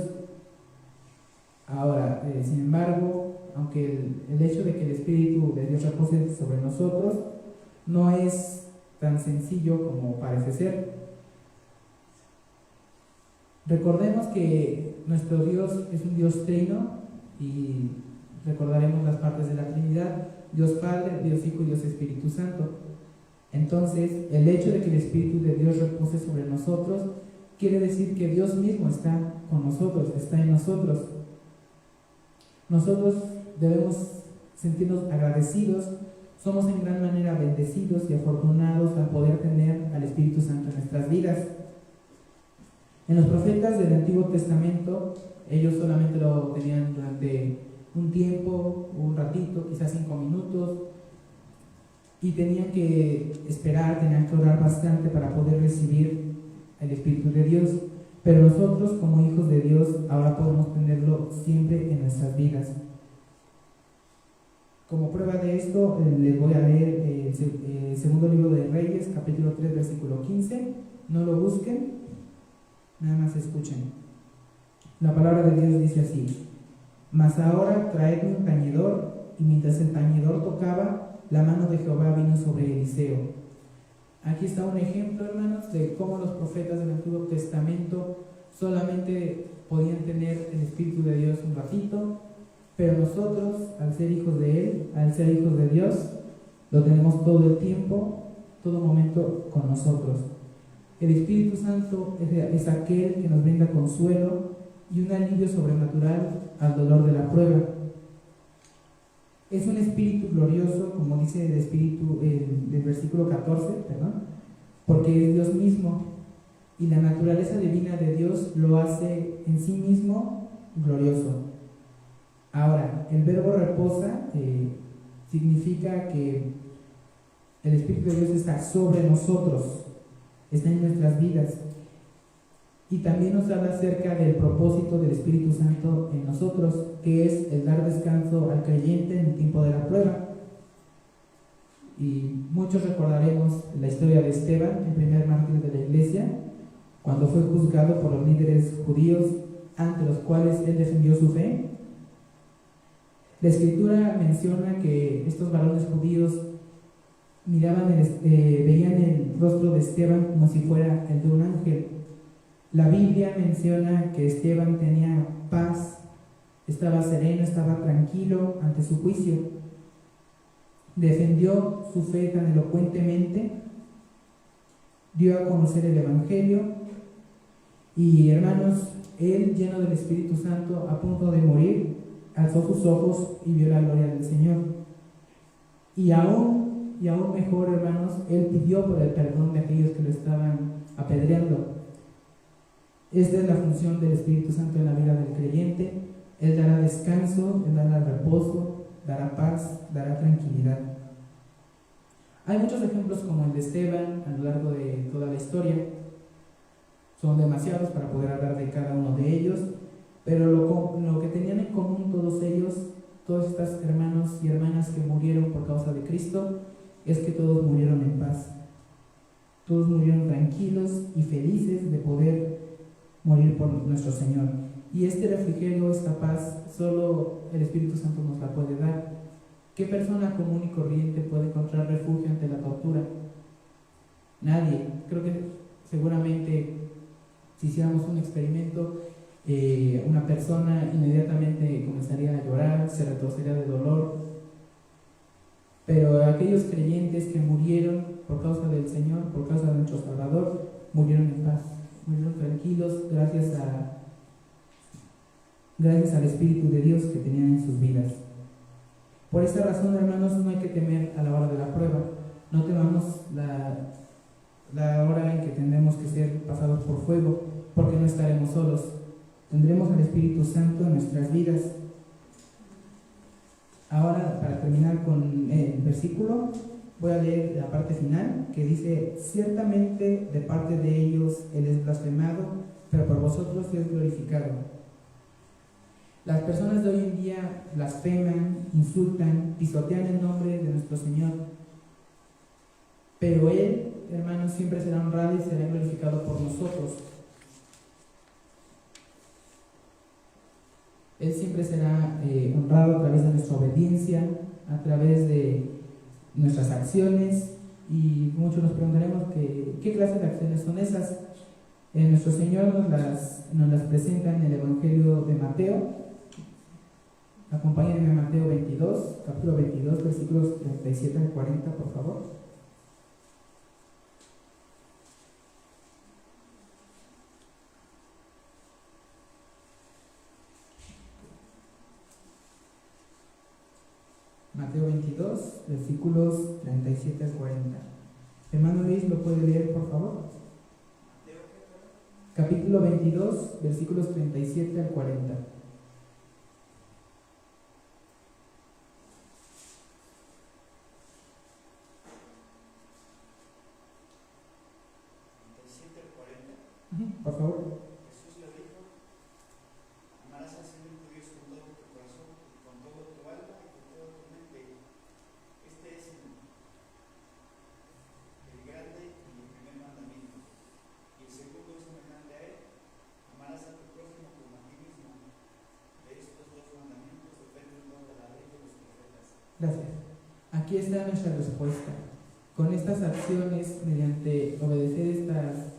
Ahora, sin embargo, aunque el hecho de que el Espíritu de Dios repose sobre nosotros no es tan sencillo como parece ser. Recordemos que nuestro Dios es un Dios trino y recordaremos las partes de la Trinidad: Dios Padre, Dios Hijo y Dios Espíritu Santo. Entonces, el hecho de que el Espíritu de Dios repose sobre nosotros quiere decir que Dios mismo está con nosotros, está en nosotros. Nosotros debemos sentirnos agradecidos, somos en gran manera bendecidos y afortunados al poder tener al Espíritu Santo en nuestras vidas. En los profetas del Antiguo Testamento, ellos solamente lo tenían durante un tiempo, un ratito, quizás 5 minutos, y tenían que esperar, tenían que orar bastante para poder recibir el Espíritu de Dios. Pero nosotros, como hijos de Dios, ahora podemos tenerlo siempre en nuestras vidas. Como prueba de esto, les voy a leer el segundo libro de Reyes, capítulo 3, versículo 15. No lo busquen, nada más escuchen. La palabra de Dios dice así: mas ahora traedme un tañedor. Y mientras el tañedor tocaba, la mano de Jehová vino sobre Eliseo. Aquí está un ejemplo, hermanos, de cómo los profetas del Antiguo Testamento solamente podían tener el Espíritu de Dios un ratito, pero nosotros, al ser hijos de Él, al ser hijos de Dios, lo tenemos todo el tiempo, todo momento con nosotros. El Espíritu Santo es aquel que nos brinda consuelo y un alivio sobrenatural al dolor de la prueba. Es un espíritu glorioso, como dice el espíritu del versículo 14, porque es Dios mismo, y la naturaleza divina de Dios lo hace en sí mismo glorioso. Ahora, el verbo reposa significa que el Espíritu de Dios está sobre nosotros, está en nuestras vidas. Y también nos habla acerca del propósito del Espíritu Santo en nosotros, que es el dar descanso al creyente en el tiempo de la prueba. Y muchos recordaremos la historia de Esteban, el primer mártir de la iglesia, cuando fue juzgado por los líderes judíos ante los cuales él defendió su fe. La Escritura menciona que estos varones judíos veían el rostro de Esteban como si fuera el de un ángel. La Biblia menciona que Esteban tenía paz Estaba sereno, estaba tranquilo ante su juicio. Defendió su fe tan elocuentemente, dio a conocer el Evangelio y, hermanos, él, lleno del Espíritu Santo, a punto de morir, alzó sus ojos y vio la gloria del Señor. Y aún mejor, hermanos, él pidió por el perdón de aquellos que lo estaban apedreando. Esta es la función del Espíritu Santo en la vida del creyente. Él dará descanso, él dará reposo, dará paz, dará tranquilidad. Hay muchos ejemplos como el de Esteban a lo largo de toda la historia. Son demasiados para poder hablar de cada uno de ellos, pero lo que tenían en común todos ellos, todos estos hermanos y hermanas que murieron por causa de Cristo, es que todos murieron en paz. Todos murieron tranquilos y felices de poder morir por nuestro Señor. Y este refrigerio, esta paz, solo el Espíritu Santo nos la puede dar. ¿Qué persona común y corriente puede encontrar refugio ante la tortura? Nadie. Creo que seguramente si hiciéramos un experimento, una persona inmediatamente comenzaría a llorar, se retorcería de dolor. Pero aquellos creyentes que murieron por causa del Señor, por causa de nuestro Salvador, murieron en paz, murieron tranquilos gracias al Espíritu de Dios que tenían en sus vidas. Por esta razón, hermanos, no hay que temer a la hora de la prueba. No temamos la hora en que tendremos que ser pasados por fuego, porque no estaremos solos. Tendremos al Espíritu Santo en nuestras vidas. Ahora, para terminar con el versículo, voy a leer la parte final, que dice: ciertamente de parte de ellos Él es blasfemado, pero por vosotros es glorificado. Las personas de hoy en día blasfeman, insultan, pisotean el nombre de nuestro Señor. Pero Él, hermanos, siempre será honrado y será glorificado por nosotros. Él siempre será honrado a través de nuestra obediencia, a través de nuestras acciones. Y muchos nos preguntaremos qué clase de acciones son esas. Nuestro Señor nos las presenta en el Evangelio de Mateo. Acompáñenme a Mateo 22, capítulo 22, versículos 37 al 40, por favor. Mateo 22, versículos 37 al 40. Hermano Luis, ¿lo puede leer, por favor? Capítulo 22, versículos 37 al 40. Por favor. Jesús le dijo: amarás al Señor tu Dios con todo tu corazón, con toda tu alma y con toda tu mente. Este es el grande y el primer mandamiento. Y el segundo es semejante a él: amarás a tu prójimo como a ti mismo. De estos dos mandamientos dependen toda la ley de los profetas. Gracias. Aquí está nuestra respuesta. Con estas acciones, mediante obedecer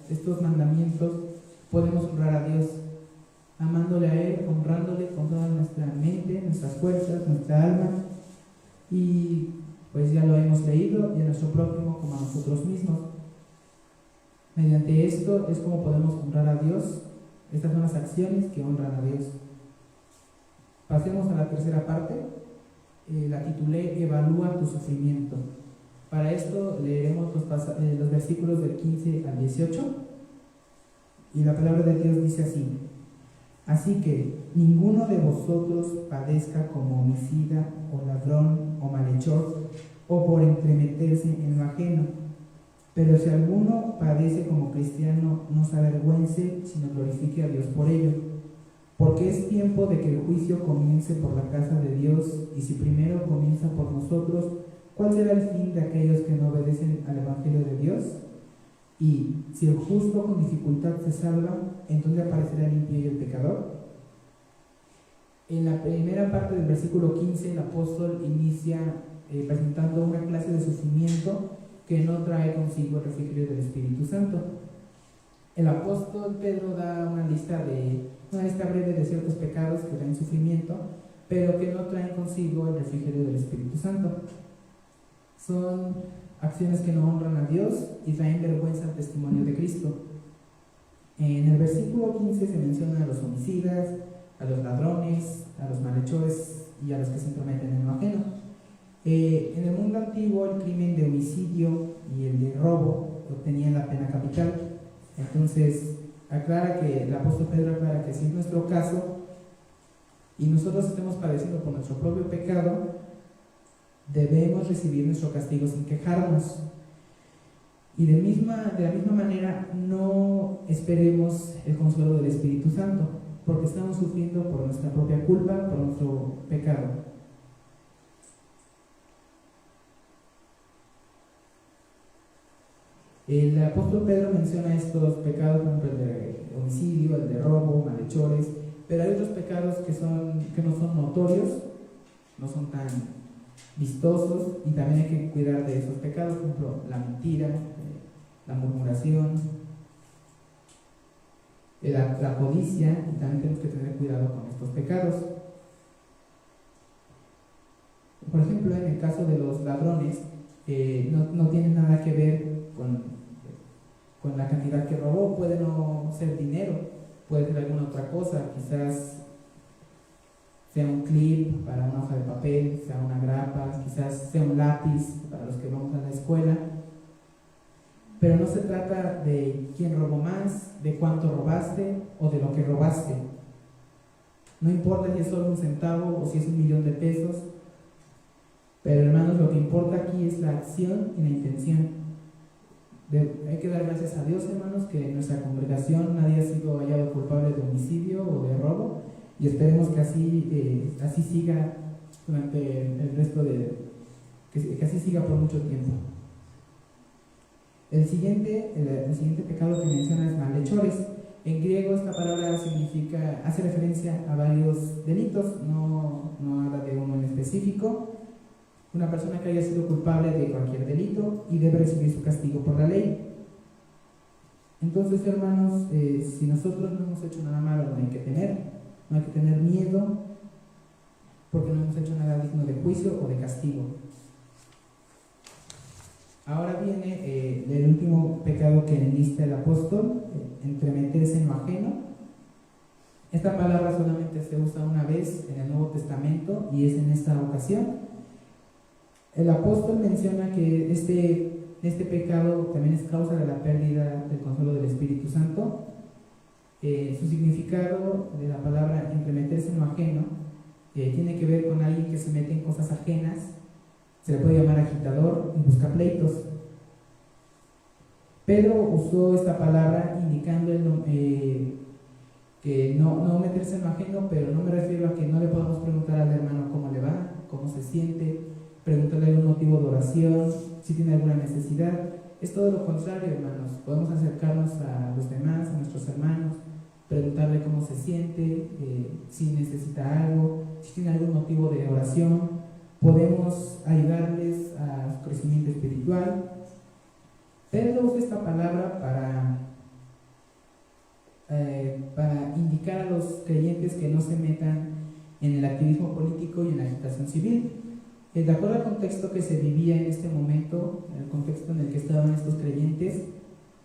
estos mandamientos, podemos honrar a Dios, amándole a Él, honrándole con toda nuestra mente, nuestras fuerzas, nuestra alma, y pues ya lo hemos leído, y a nuestro prójimo como a nosotros mismos. Mediante esto es como podemos honrar a Dios. Estas son las acciones que honran a Dios. Pasemos a la tercera parte. La titulé Evalúa tu sufrimiento. Para esto leeremos los versículos del 15 al 18, y la palabra de Dios dice así: así que ninguno de vosotros padezca como homicida o ladrón o malhechor o por entremeterse en lo ajeno, pero si alguno padece como cristiano, no se avergüence, sino glorifique a Dios por ello, porque es tiempo de que el juicio comience por la casa de Dios, y si primero comienza por nosotros, ¿cuál será el fin de aquellos que no obedecen al Evangelio de Dios? Y si el justo con dificultad se salva, ¿en dónde aparecerá el impío y el pecador? En la primera parte del versículo 15, el apóstol inicia presentando una clase de sufrimiento que no trae consigo el refrigerio del Espíritu Santo. El apóstol Pedro da una lista de una lista breve de ciertos pecados que traen sufrimiento, pero que no traen consigo el refrigerio del Espíritu Santo. Son acciones que no honran a Dios y traen vergüenza al testimonio de Cristo. En el versículo 15 se menciona a los homicidas, a los ladrones, a los malhechores y a los que se entrometen en lo ajeno. En el mundo antiguo, el crimen de homicidio y el de robo obtenían la pena capital. Entonces, el apóstol Pedro aclara que si es nuestro caso y nosotros estemos padeciendo por nuestro propio pecado, debemos recibir nuestro castigo sin quejarnos. Y de la misma manera, no esperemos el consuelo del Espíritu Santo, porque estamos sufriendo por nuestra propia culpa, por nuestro pecado. El apóstol Pedro menciona estos pecados, por ejemplo, el de homicidio, el de robo, malhechores, pero hay otros pecados que no son notorios, no son tan vistosos, y también hay que cuidar de esos pecados, por ejemplo, la mentira, la murmuración, la codicia, y también tenemos que tener cuidado con estos pecados. Por ejemplo, en el caso de los ladrones, no tiene nada que ver con la cantidad que robó. Puede no ser dinero, puede ser alguna otra cosa, quizás sea un clip para una hoja de papel, sea una grapa, quizás sea un lápiz para los que vamos a la escuela. Pero no se trata de quién robó más, de cuánto robaste o de lo que robaste. No importa si es solo un centavo o si es 1,000,000 de pesos, pero hermanos, lo que importa aquí es la acción y la intención. Hay que dar gracias a Dios, hermanos, que en nuestra congregación nadie ha sido hallado culpable de homicidio o de robo, y esperemos que así siga durante el resto que así siga por mucho tiempo. El siguiente pecado que menciona es malhechores. En griego esta palabra hace referencia a varios delitos, no habla de uno en específico. Una persona que haya sido culpable de cualquier delito y debe recibir su castigo por la ley. Entonces, hermanos, si nosotros no hemos hecho nada malo, no hay que tener miedo, porque no hemos hecho nada digno de juicio o de castigo. Ahora viene el último pecado que enlista el apóstol, entremeterse en lo ajeno. Esta palabra solamente se usa una vez en el Nuevo Testamento y es en esta ocasión. El apóstol menciona que este pecado también es causa de la pérdida del consuelo del Espíritu Santo. Su significado de la palabra entremeterse en lo ajeno tiene que ver con alguien que se mete en cosas ajenas. Se le puede llamar agitador y busca pleitos. Pedro usó esta palabra indicando que no meterse en lo ajeno, pero no me refiero a que no le podamos preguntar al hermano cómo le va, cómo se siente, preguntarle algún motivo de oración, si tiene alguna necesidad. Es todo lo contrario, hermanos. Podemos acercarnos a los demás, a nuestros hermanos, preguntarle cómo se siente, si necesita algo, si tiene algún motivo de oración. Podemos ayudarles a su crecimiento espiritual. Pedro usa esta palabra para indicar a los creyentes que no se metan en el activismo político y en la agitación civil. De acuerdo al contexto que se vivía en este momento, el contexto en el que estaban estos creyentes,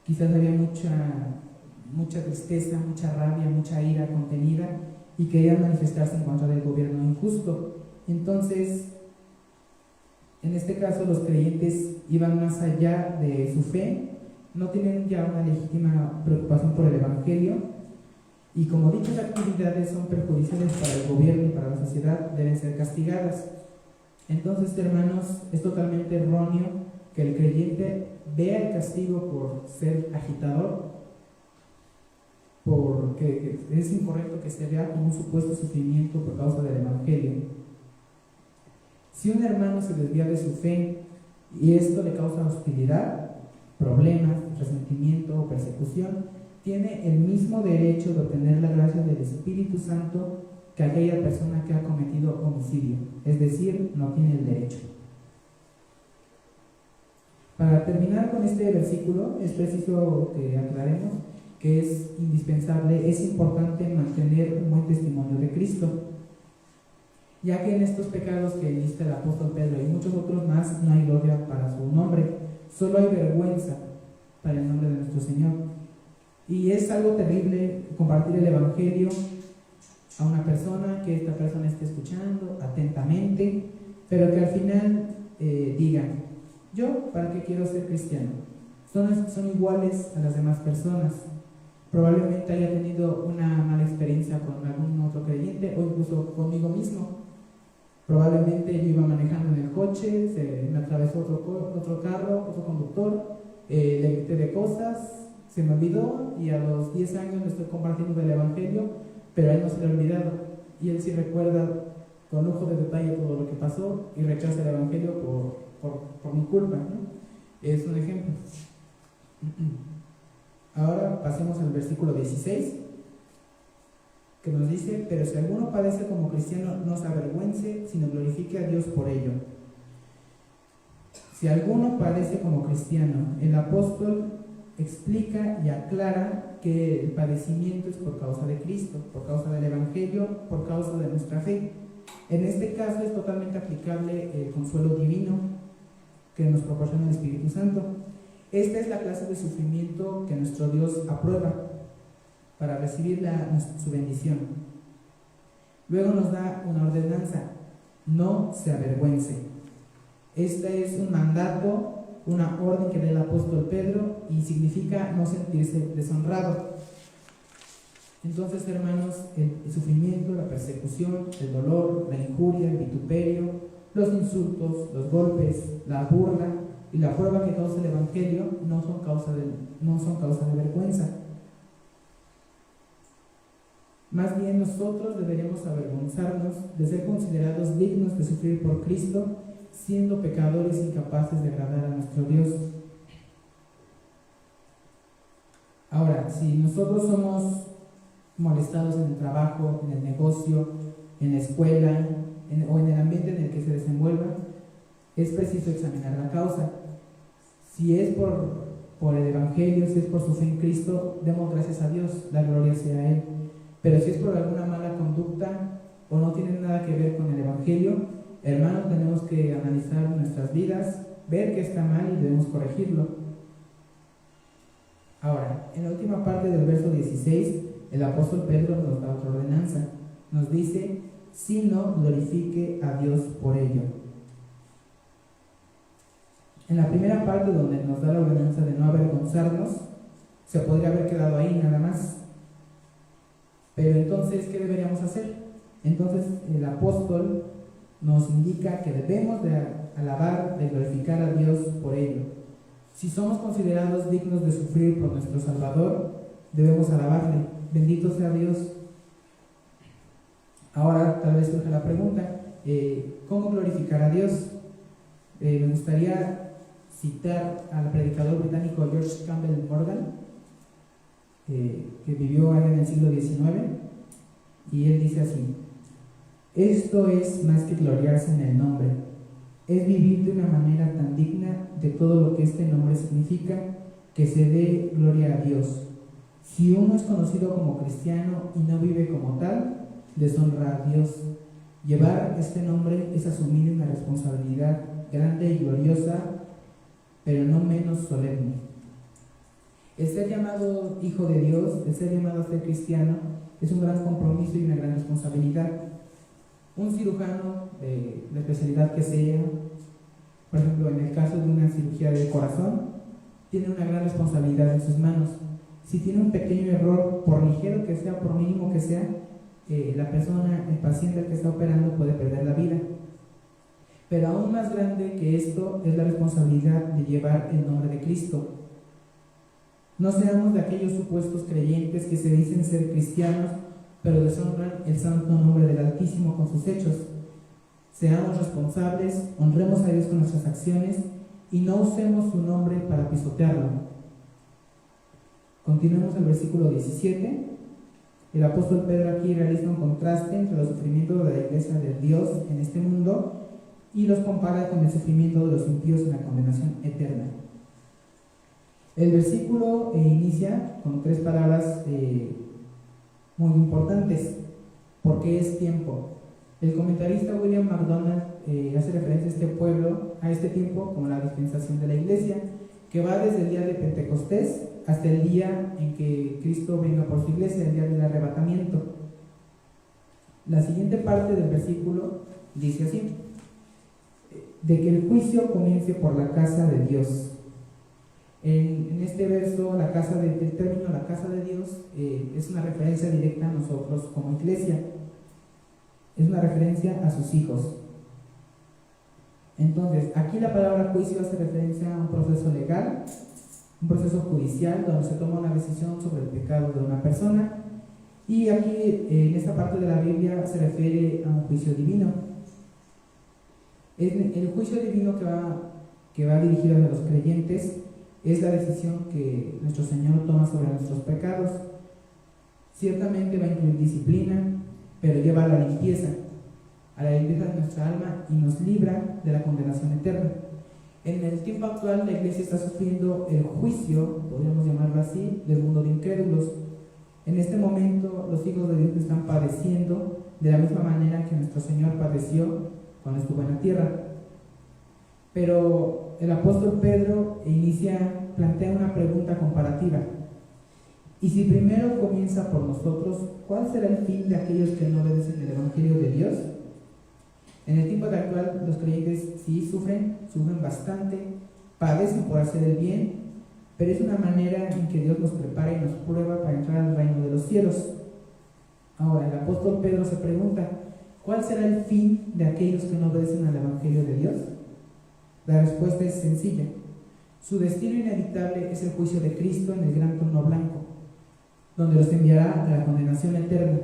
quizás había mucha tristeza, mucha rabia, mucha ira contenida, y querían manifestarse en contra del gobierno injusto. Entonces, en este caso, los creyentes iban más allá de su fe, no tienen ya una legítima preocupación por el Evangelio, y como dichas actividades son perjudiciales para el gobierno y para la sociedad, deben ser castigadas. Entonces, hermanos, es totalmente erróneo que el creyente vea el castigo por ser agitador, porque es incorrecto que se vea como un supuesto sufrimiento por causa del Evangelio. Si un hermano se desvía de su fe y esto le causa hostilidad, problemas, resentimiento o persecución, tiene el mismo derecho de obtener la gracia del Espíritu Santo que aquella persona que ha cometido homicidio, es decir, no tiene el derecho. Para terminar con este versículo, es preciso que aclaremos que es indispensable, es importante mantener un buen testimonio de Cristo, ya que en estos pecados que lista el apóstol Pedro y muchos otros más no hay gloria para su nombre, solo hay vergüenza para el nombre de nuestro Señor. Y es algo terrible compartir el Evangelio a una persona, que esta persona esté escuchando atentamente, pero que al final digan: yo, ¿para qué quiero ser cristiano? Son iguales a las demás personas. Probablemente haya tenido una mala experiencia con algún otro creyente o incluso conmigo mismo. Probablemente yo iba manejando en el coche, se me atravesó otro carro, otro conductor, le grité de cosas, se me olvidó, y a los 10 años le estoy compartiendo del Evangelio, pero a él no se le ha olvidado, y él sí recuerda con lujo de detalle todo lo que pasó y rechaza el Evangelio por mi culpa, ¿no? Es un ejemplo. Ahora pasemos al versículo 16, que nos dice: pero si alguno padece como cristiano, no se avergüence, sino glorifique a Dios por ello. Si alguno padece como cristiano, el apóstol explica y aclara que el padecimiento es por causa de Cristo, por causa del Evangelio, por causa de nuestra fe. En este caso es totalmente aplicable el consuelo divino que nos proporciona el Espíritu Santo. Esta es la clase de sufrimiento que nuestro Dios aprueba para recibir su bendición. Luego nos da una ordenanza: no se avergüence. Este es un mandato, una orden que da el apóstol Pedro, y significa no sentirse deshonrado. Entonces, hermanos, el sufrimiento, la persecución, el dolor, la injuria, el vituperio, los insultos, los golpes, la burla y la prueba que causa el Evangelio no son causa de vergüenza. Más bien, nosotros deberíamos avergonzarnos de ser considerados dignos de sufrir por Cristo, siendo pecadores incapaces de agradar a nuestro Dios. Ahora, si nosotros somos molestados en el trabajo, en el negocio, en la escuela o en el ambiente en el que se desenvuelva, es preciso examinar la causa. Si es por el Evangelio, si es por su fe en Cristo, demos gracias a Dios, la gloria sea a Él. Pero si es por alguna mala conducta o no tiene nada que ver con el Evangelio, hermanos, tenemos que analizar nuestras vidas, ver que está mal y debemos corregirlo. Ahora, en la última parte del verso 16, el apóstol Pedro nos da otra ordenanza. Nos dice: sino glorifique a Dios por ello. En la primera parte, donde nos da la ordenanza de no avergonzarnos, se podría haber quedado ahí nada más. Pero entonces, ¿qué deberíamos hacer? Entonces el apóstol nos indica que debemos de alabar, de glorificar a Dios por ello. Si somos considerados dignos de sufrir por nuestro Salvador, debemos alabarle. Bendito sea Dios. Ahora tal vez surja la pregunta: ¿cómo glorificar a Dios? Me gustaría citar al predicador británico George Campbell Morgan, que vivió allá en el siglo XIX, y él dice así: esto es más que gloriarse en el nombre, es vivir de una manera tan digna de todo lo que este nombre significa, que se dé gloria a Dios. Si uno es conocido como cristiano y no vive como tal, deshonra a Dios. Llevar este nombre es asumir una responsabilidad grande y gloriosa, pero no menos solemne. El ser llamado hijo de Dios, el ser llamado a ser cristiano, es un gran compromiso y una gran responsabilidad. Un cirujano de la especialidad que sea, por ejemplo, en el caso de una cirugía del corazón, tiene una gran responsabilidad en sus manos. Si tiene un pequeño error, por ligero que sea, por mínimo que sea, la persona, el paciente que está operando puede perder la vida. Pero aún más grande que esto es la responsabilidad de llevar el nombre de Cristo. No seamos de aquellos supuestos creyentes que se dicen ser cristianos, pero deshonran el santo nombre del Altísimo con sus hechos. Seamos responsables, honremos a Dios con nuestras acciones y no usemos su nombre para pisotearlo. Continuemos el versículo 17. El apóstol Pedro aquí realiza un contraste entre los sufrimientos de la iglesia de Dios en este mundo y los compara con el sufrimiento de los impíos en la condenación eterna. El versículo inicia con tres palabras muy importantes, porque es tiempo. El comentarista William MacDonald hace referencia a este pueblo, a este tiempo, como la dispensación de la iglesia, que va desde el día de Pentecostés hasta el día en que Cristo venga por su iglesia, el día del arrebatamiento. La siguiente parte del versículo dice así: de que el juicio comience por la casa de Dios. En este verso, el término la casa de Dios es una referencia directa a nosotros como iglesia, es una referencia a sus hijos. Entonces, aquí la palabra juicio hace referencia a un proceso legal, un proceso judicial donde se toma una decisión sobre el pecado de una persona, y aquí en esta parte de la Biblia se refiere a un juicio divino. El juicio divino que va dirigido a los creyentes es la decisión que nuestro Señor toma sobre nuestros pecados. Ciertamente va a incluir disciplina, pero lleva a la limpieza de nuestra alma y nos libra de la condenación eterna. En el tiempo actual la iglesia está sufriendo el juicio, podríamos llamarlo así, del mundo de incrédulos. En este momento los hijos de Dios están padeciendo de la misma manera que nuestro Señor padeció cuando estuvo en la tierra. Pero el apóstol Pedro plantea una pregunta comparativa. Y si primero comienza por nosotros, ¿cuál será el fin de aquellos que no obedecen el Evangelio de Dios? En el tiempo actual los creyentes sí sufren bastante, padecen por hacer el bien, pero es una manera en que Dios nos prepara y nos prueba para entrar al reino de los cielos. Ahora, el apóstol Pedro se pregunta: ¿cuál será el fin de aquellos que no obedecen al Evangelio de Dios? La respuesta es sencilla: su destino inevitable es el juicio de Cristo en el gran trono blanco, donde los enviará a la condenación eterna.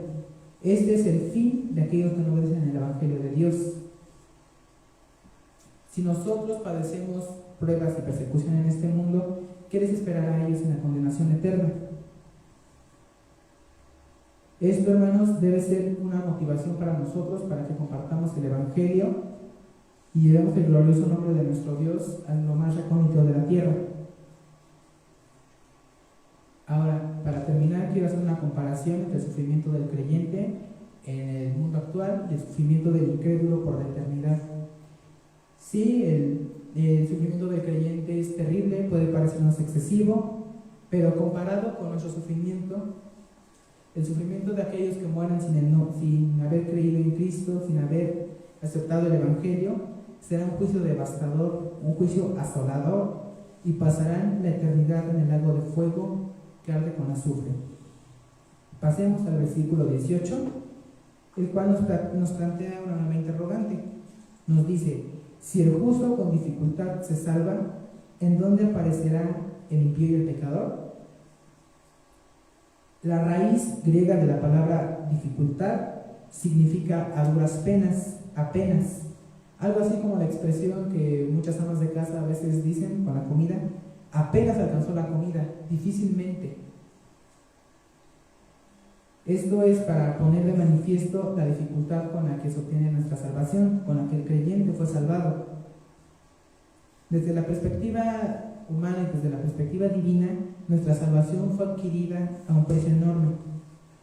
Este es el fin de aquellos que no obedecen el Evangelio de Dios. Si nosotros padecemos pruebas y persecución en este mundo, ¿qué les esperará a ellos en la condenación eterna? Esto, hermanos, debe ser una motivación para nosotros, para que compartamos el Evangelio y llevemos el glorioso nombre de nuestro Dios a lo más recóndito de la tierra. Ahora, para terminar, quiero hacer una comparación entre el sufrimiento del creyente en el mundo actual y el sufrimiento del incrédulo por la eternidad. Sí, el sufrimiento del creyente es terrible, puede parecernos excesivo, pero comparado con nuestro sufrimiento, el sufrimiento de aquellos que mueran sin haber creído en Cristo, sin haber aceptado el Evangelio, será un juicio devastador, un juicio asolador, y pasarán la eternidad en el lago de fuego que arde con azufre. Pasemos al versículo 18, el cual nos plantea una nueva interrogante. Nos dice: si el justo con dificultad se salva, ¿en dónde aparecerá el impío y el pecador? La raíz griega de la palabra dificultad significa a duras penas, apenas. Algo así como la expresión que muchas amas de casa a veces dicen con la comida: apenas alcanzó la comida, difícilmente. Esto es para poner de manifiesto la dificultad con la que se obtiene nuestra salvación, con la que el creyente fue salvado. Desde la perspectiva humana y desde la perspectiva divina, nuestra salvación fue adquirida a un precio enorme.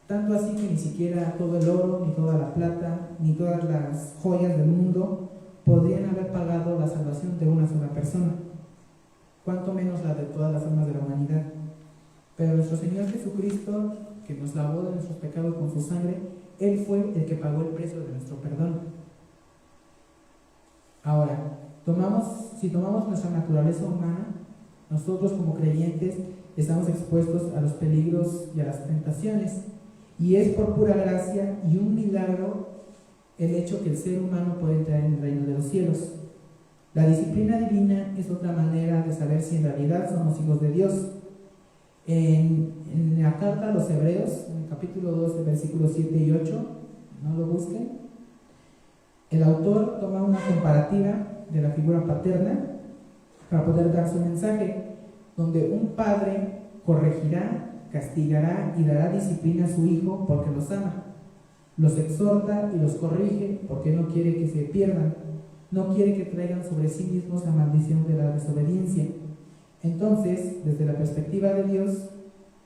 Tanto así que ni siquiera todo el oro, ni toda la plata, ni todas las joyas del mundo podrían haber pagado la salvación de una sola persona, cuanto menos la de todas las almas de la humanidad. Pero nuestro Señor Jesucristo, que nos lavó de nuestros pecados con su sangre, Él fue el que pagó el precio de nuestro perdón. Ahora, si tomamos nuestra naturaleza humana, nosotros como creyentes estamos expuestos a los peligros y a las tentaciones, y es por pura gracia y un milagro el hecho que el ser humano puede entrar en el reino de los cielos. La disciplina divina es otra manera de saber si en realidad somos hijos de Dios. En la carta a los Hebreos, en el capítulo 2, versículos 7 y 8, no lo busquen, el autor toma una comparativa de la figura paterna para poder dar su mensaje, donde un padre corregirá, castigará y dará disciplina a su hijo porque los ama. Los exhorta y los corrige porque no quiere que se pierdan, no quiere que traigan sobre sí mismos la maldición de la desobediencia. Entonces, desde la perspectiva de Dios,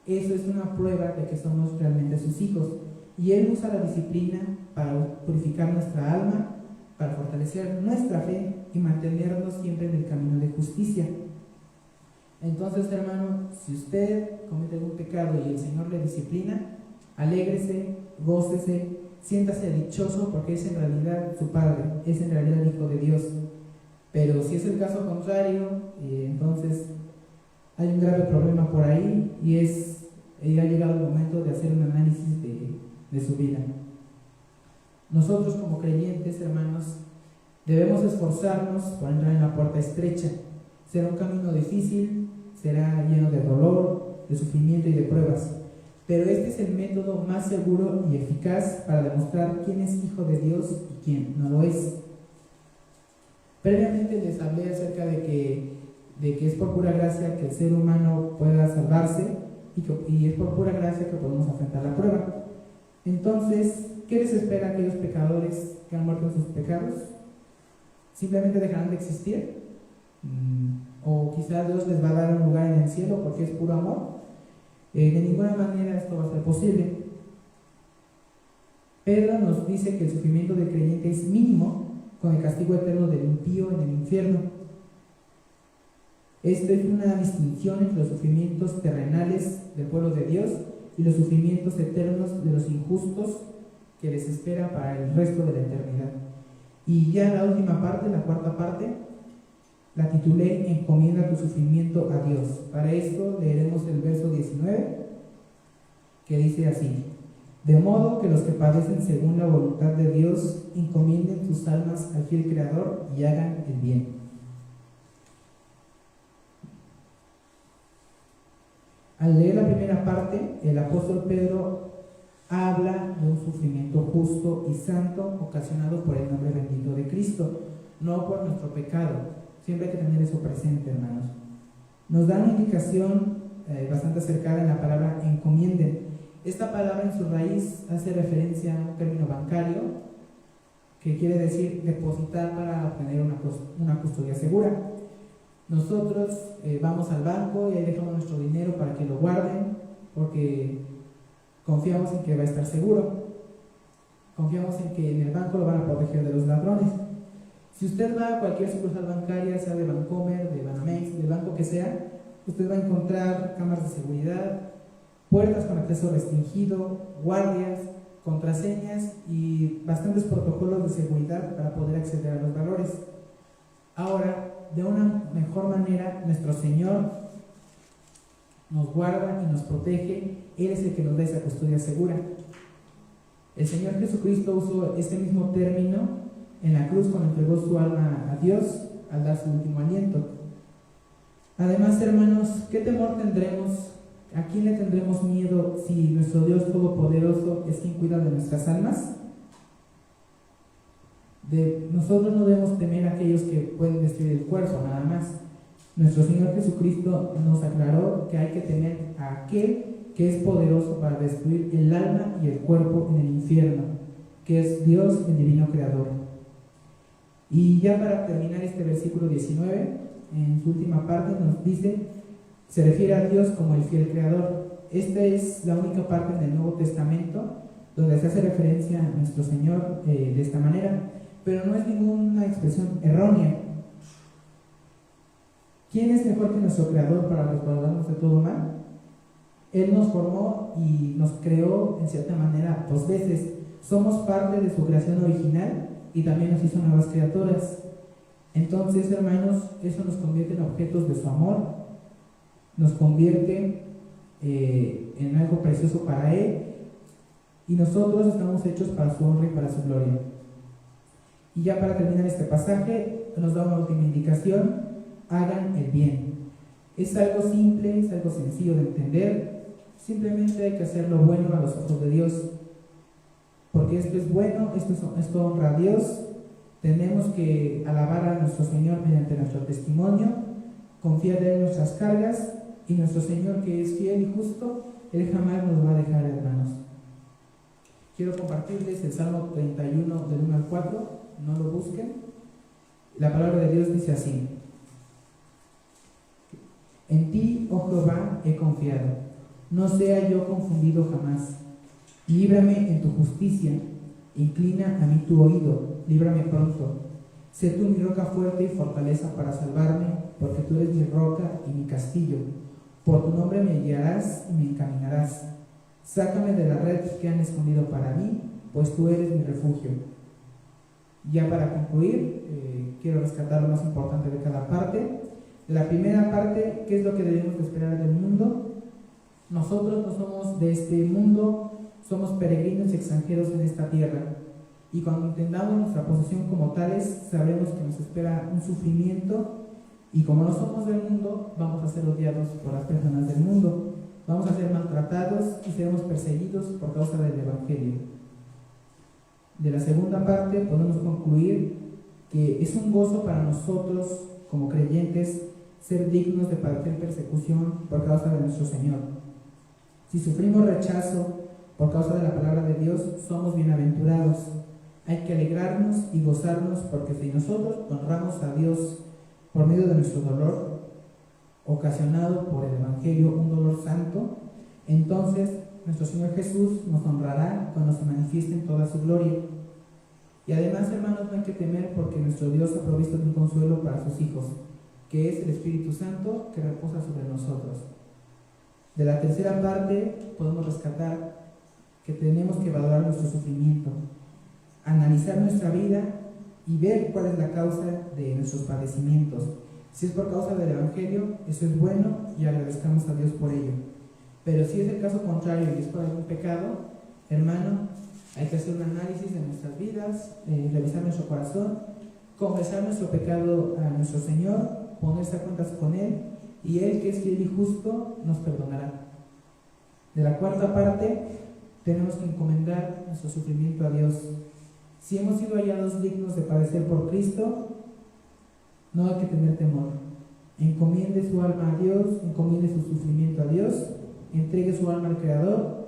eso es una prueba de que somos realmente sus hijos. Y Él usa la disciplina para purificar nuestra alma, para fortalecer nuestra fe y mantenernos siempre en el camino de justicia. Entonces, hermano, si usted comete algún pecado y el Señor le disciplina, alégrese, gócese, siéntase dichoso porque es en realidad su Padre, es en realidad el Hijo de Dios. Pero si es el caso contrario, entonces hay un grave problema por ahí y ha llegado el momento de hacer un análisis de su vida. Nosotros como creyentes, hermanos, debemos esforzarnos por entrar en la puerta estrecha. Será un camino difícil, será lleno de dolor, de sufrimiento y de pruebas, pero este es el método más seguro y eficaz para demostrar quién es hijo de Dios y quién no lo es. Previamente les hablé acerca de que es por pura gracia que el ser humano pueda salvarse y es por pura gracia que podemos enfrentar la prueba. Entonces, ¿qué les espera a aquellos pecadores que han muerto en sus pecados? ¿Simplemente dejarán de existir? ¿O quizás Dios les va a dar un lugar en el cielo porque es puro amor? De ninguna manera esto va a ser posible. Pedro nos dice que el sufrimiento del creyente es mínimo con el castigo eterno del impío en el infierno. Esto es una distinción entre los sufrimientos terrenales del pueblo de Dios y los sufrimientos eternos de los injustos que les espera para el resto de la eternidad. Y ya la última parte, la cuarta parte, la titulé Encomienda tu sufrimiento a Dios. Para esto leeremos el verso 19, que dice así: de modo que los que padecen según la voluntad de Dios encomienden sus almas al fiel Creador y hagan el bien. Al leer la primera parte, el apóstol Pedro habla de un sufrimiento justo y santo ocasionado por el nombre bendito de Cristo, no por nuestro pecado. Siempre hay que tener eso presente, hermanos. Nos da una indicación bastante acercada en la palabra encomienden. Esta palabra en su raíz hace referencia a un término bancario que quiere decir depositar para obtener una custodia segura. Nosotros vamos al banco y ahí dejamos nuestro dinero para que lo guarden porque confiamos en que va a estar seguro. Confiamos en que en el banco lo van a proteger de los ladrones. Si usted va a cualquier sucursal bancaria, sea de Bancomer, de Banamex, del banco que sea, usted va a encontrar cámaras de seguridad, puertas con acceso restringido, guardias, contraseñas y bastantes protocolos de seguridad para poder acceder a los valores. Ahora, de una mejor manera, nuestro Señor nos guarda y nos protege. Él es el que nos da esa custodia segura. El Señor Jesucristo usó este mismo término en la cruz cuando entregó su alma a Dios al dar su último aliento. Además, hermanos, ¿qué temor tendremos? ¿A quién le tendremos miedo si nuestro Dios Todopoderoso es quien cuida de nuestras almas? Nosotros no debemos temer a aquellos que pueden destruir el cuerpo, nada más. Nuestro Señor Jesucristo nos aclaró que hay que temer a aquel que es poderoso para destruir el alma y el cuerpo en el infierno, que es Dios, el divino Creador. Y ya para terminar este versículo 19, en su última parte nos dice, se refiere a Dios como el fiel Creador. Esta es la única parte en el Nuevo Testamento donde se hace referencia a nuestro Señor de esta manera, pero no es ninguna expresión errónea. ¿Quién es mejor que nuestro Creador para resguardarnos de todo mal? Él nos formó y nos creó en cierta manera dos veces. Somos parte de su creación original y también nos hizo nuevas criaturas. Entonces, hermanos, eso nos convierte en objetos de su amor, nos convierte en algo precioso para Él, y nosotros estamos hechos para su honra y para su gloria. Y ya para terminar este pasaje, nos da una última indicación: hagan el bien. Es algo simple, es algo sencillo de entender. Simplemente hay que hacer lo bueno a los ojos de Dios, porque esto es bueno, esto honra a Dios. Tenemos que alabar a nuestro Señor mediante nuestro testimonio, confiar en nuestras cargas, y nuestro Señor, que es fiel y justo, Él jamás nos va a dejar, hermanos. Quiero compartirles el Salmo 31 del 1 al 4, no lo busquen. La palabra de Dios dice así: En ti, oh Jehová, he confiado. No sea yo confundido jamás. Líbrame en tu justicia. Inclina a mí tu oído. Líbrame pronto. Sé tú mi roca fuerte y fortaleza para salvarme, porque tú eres mi roca y mi castillo. Por tu nombre me guiarás y me encaminarás. Sácame de la red que han escondido para mí, pues tú eres mi refugio. Ya para concluir, quiero rescatar lo más importante de cada parte. La primera parte, ¿qué es lo que debemos de esperar del mundo? Nosotros no somos de este mundo, somos peregrinos y extranjeros en esta tierra. Y cuando entendamos nuestra posición como tales, sabremos que nos espera un sufrimiento, y como no somos del mundo, vamos a ser odiados por las personas del mundo, vamos a ser maltratados y seremos perseguidos por causa del Evangelio. De la segunda parte podemos concluir que es un gozo para nosotros como creyentes ser dignos de padecer persecución por causa de nuestro Señor. Si sufrimos rechazo por causa de la palabra de Dios, somos bienaventurados. Hay que alegrarnos y gozarnos, porque si nosotros honramos a Dios por medio de nuestro dolor, ocasionado por el Evangelio, un dolor santo, entonces nuestro Señor Jesús nos honrará cuando se manifieste en toda su gloria. Y además, hermanos, no hay que temer, porque nuestro Dios ha provisto de un consuelo para sus hijos, que es el Espíritu Santo que reposa sobre nosotros. De la tercera parte podemos rescatar que tenemos que valorar nuestro sufrimiento, analizar nuestra vida y ver cuál es la causa de nuestros padecimientos. Si es por causa del Evangelio, eso es bueno y agradezcamos a Dios por ello. Pero si es el caso contrario y es por algún pecado, hermano, hay que hacer un análisis de nuestras vidas, revisar nuestro corazón, confesar nuestro pecado a nuestro Señor, ponerse a cuentas con Él, y Él, que es fiel y justo, nos perdonará. De la cuarta parte, tenemos que encomendar nuestro sufrimiento a Dios. Si hemos sido hallados dignos de padecer por Cristo, no hay que tener temor. Encomiende su alma a Dios, encomiende su sufrimiento a Dios, entregue su alma al Creador,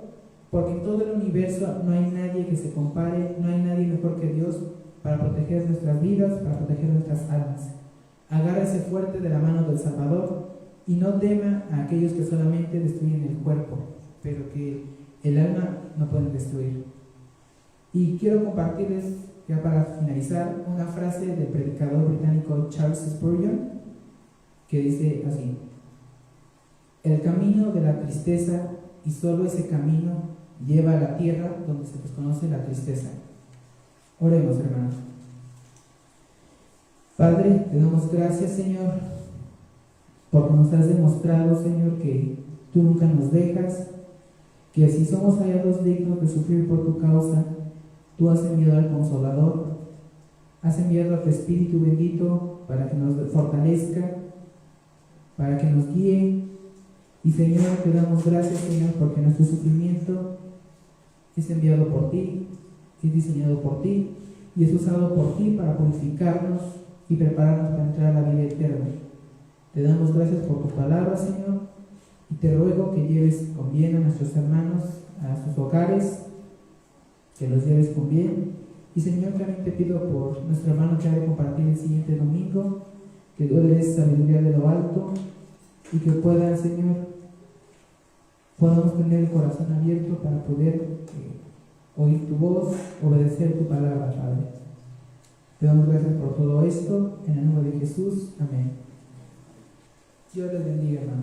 porque en todo el universo no hay nadie que se compare, no hay nadie mejor que Dios para proteger nuestras vidas, para proteger nuestras almas. Agárrese fuerte de la mano del Salvador y no tema a aquellos que solamente destruyen el cuerpo, pero que el alma no pueden destruir. Y quiero compartirles, ya para finalizar, una frase del predicador británico Charles Spurgeon, que dice así: el camino de la tristeza, y solo ese camino, lleva a la tierra donde se desconoce la tristeza. Oremos, hermanos. Padre, te damos gracias, Señor, porque nos has demostrado, Señor, que tú nunca nos dejas, que si somos hallados dignos de sufrir por tu causa, tú has enviado al Consolador, has enviado a tu Espíritu bendito para que nos fortalezca, para que nos guíe. Y Señor, te damos gracias, Señor, porque nuestro sufrimiento es enviado por ti, es diseñado por ti y es usado por ti para purificarnos y prepararnos para entrar a la vida eterna. Te damos gracias por tu palabra, Señor, y te ruego que lleves con bien a nuestros hermanos a sus hogares, que los lleves con bien. Y Señor, también te pido por nuestro hermano que ha de compartir el siguiente domingo, que tú le des sabiduría de lo alto y que pueda, Señor, podamos tener el corazón abierto para poder oír tu voz, obedecer tu palabra, Padre. Te damos gracias por todo esto, en el nombre de Jesús. Amén. Dios les bendiga, hermano.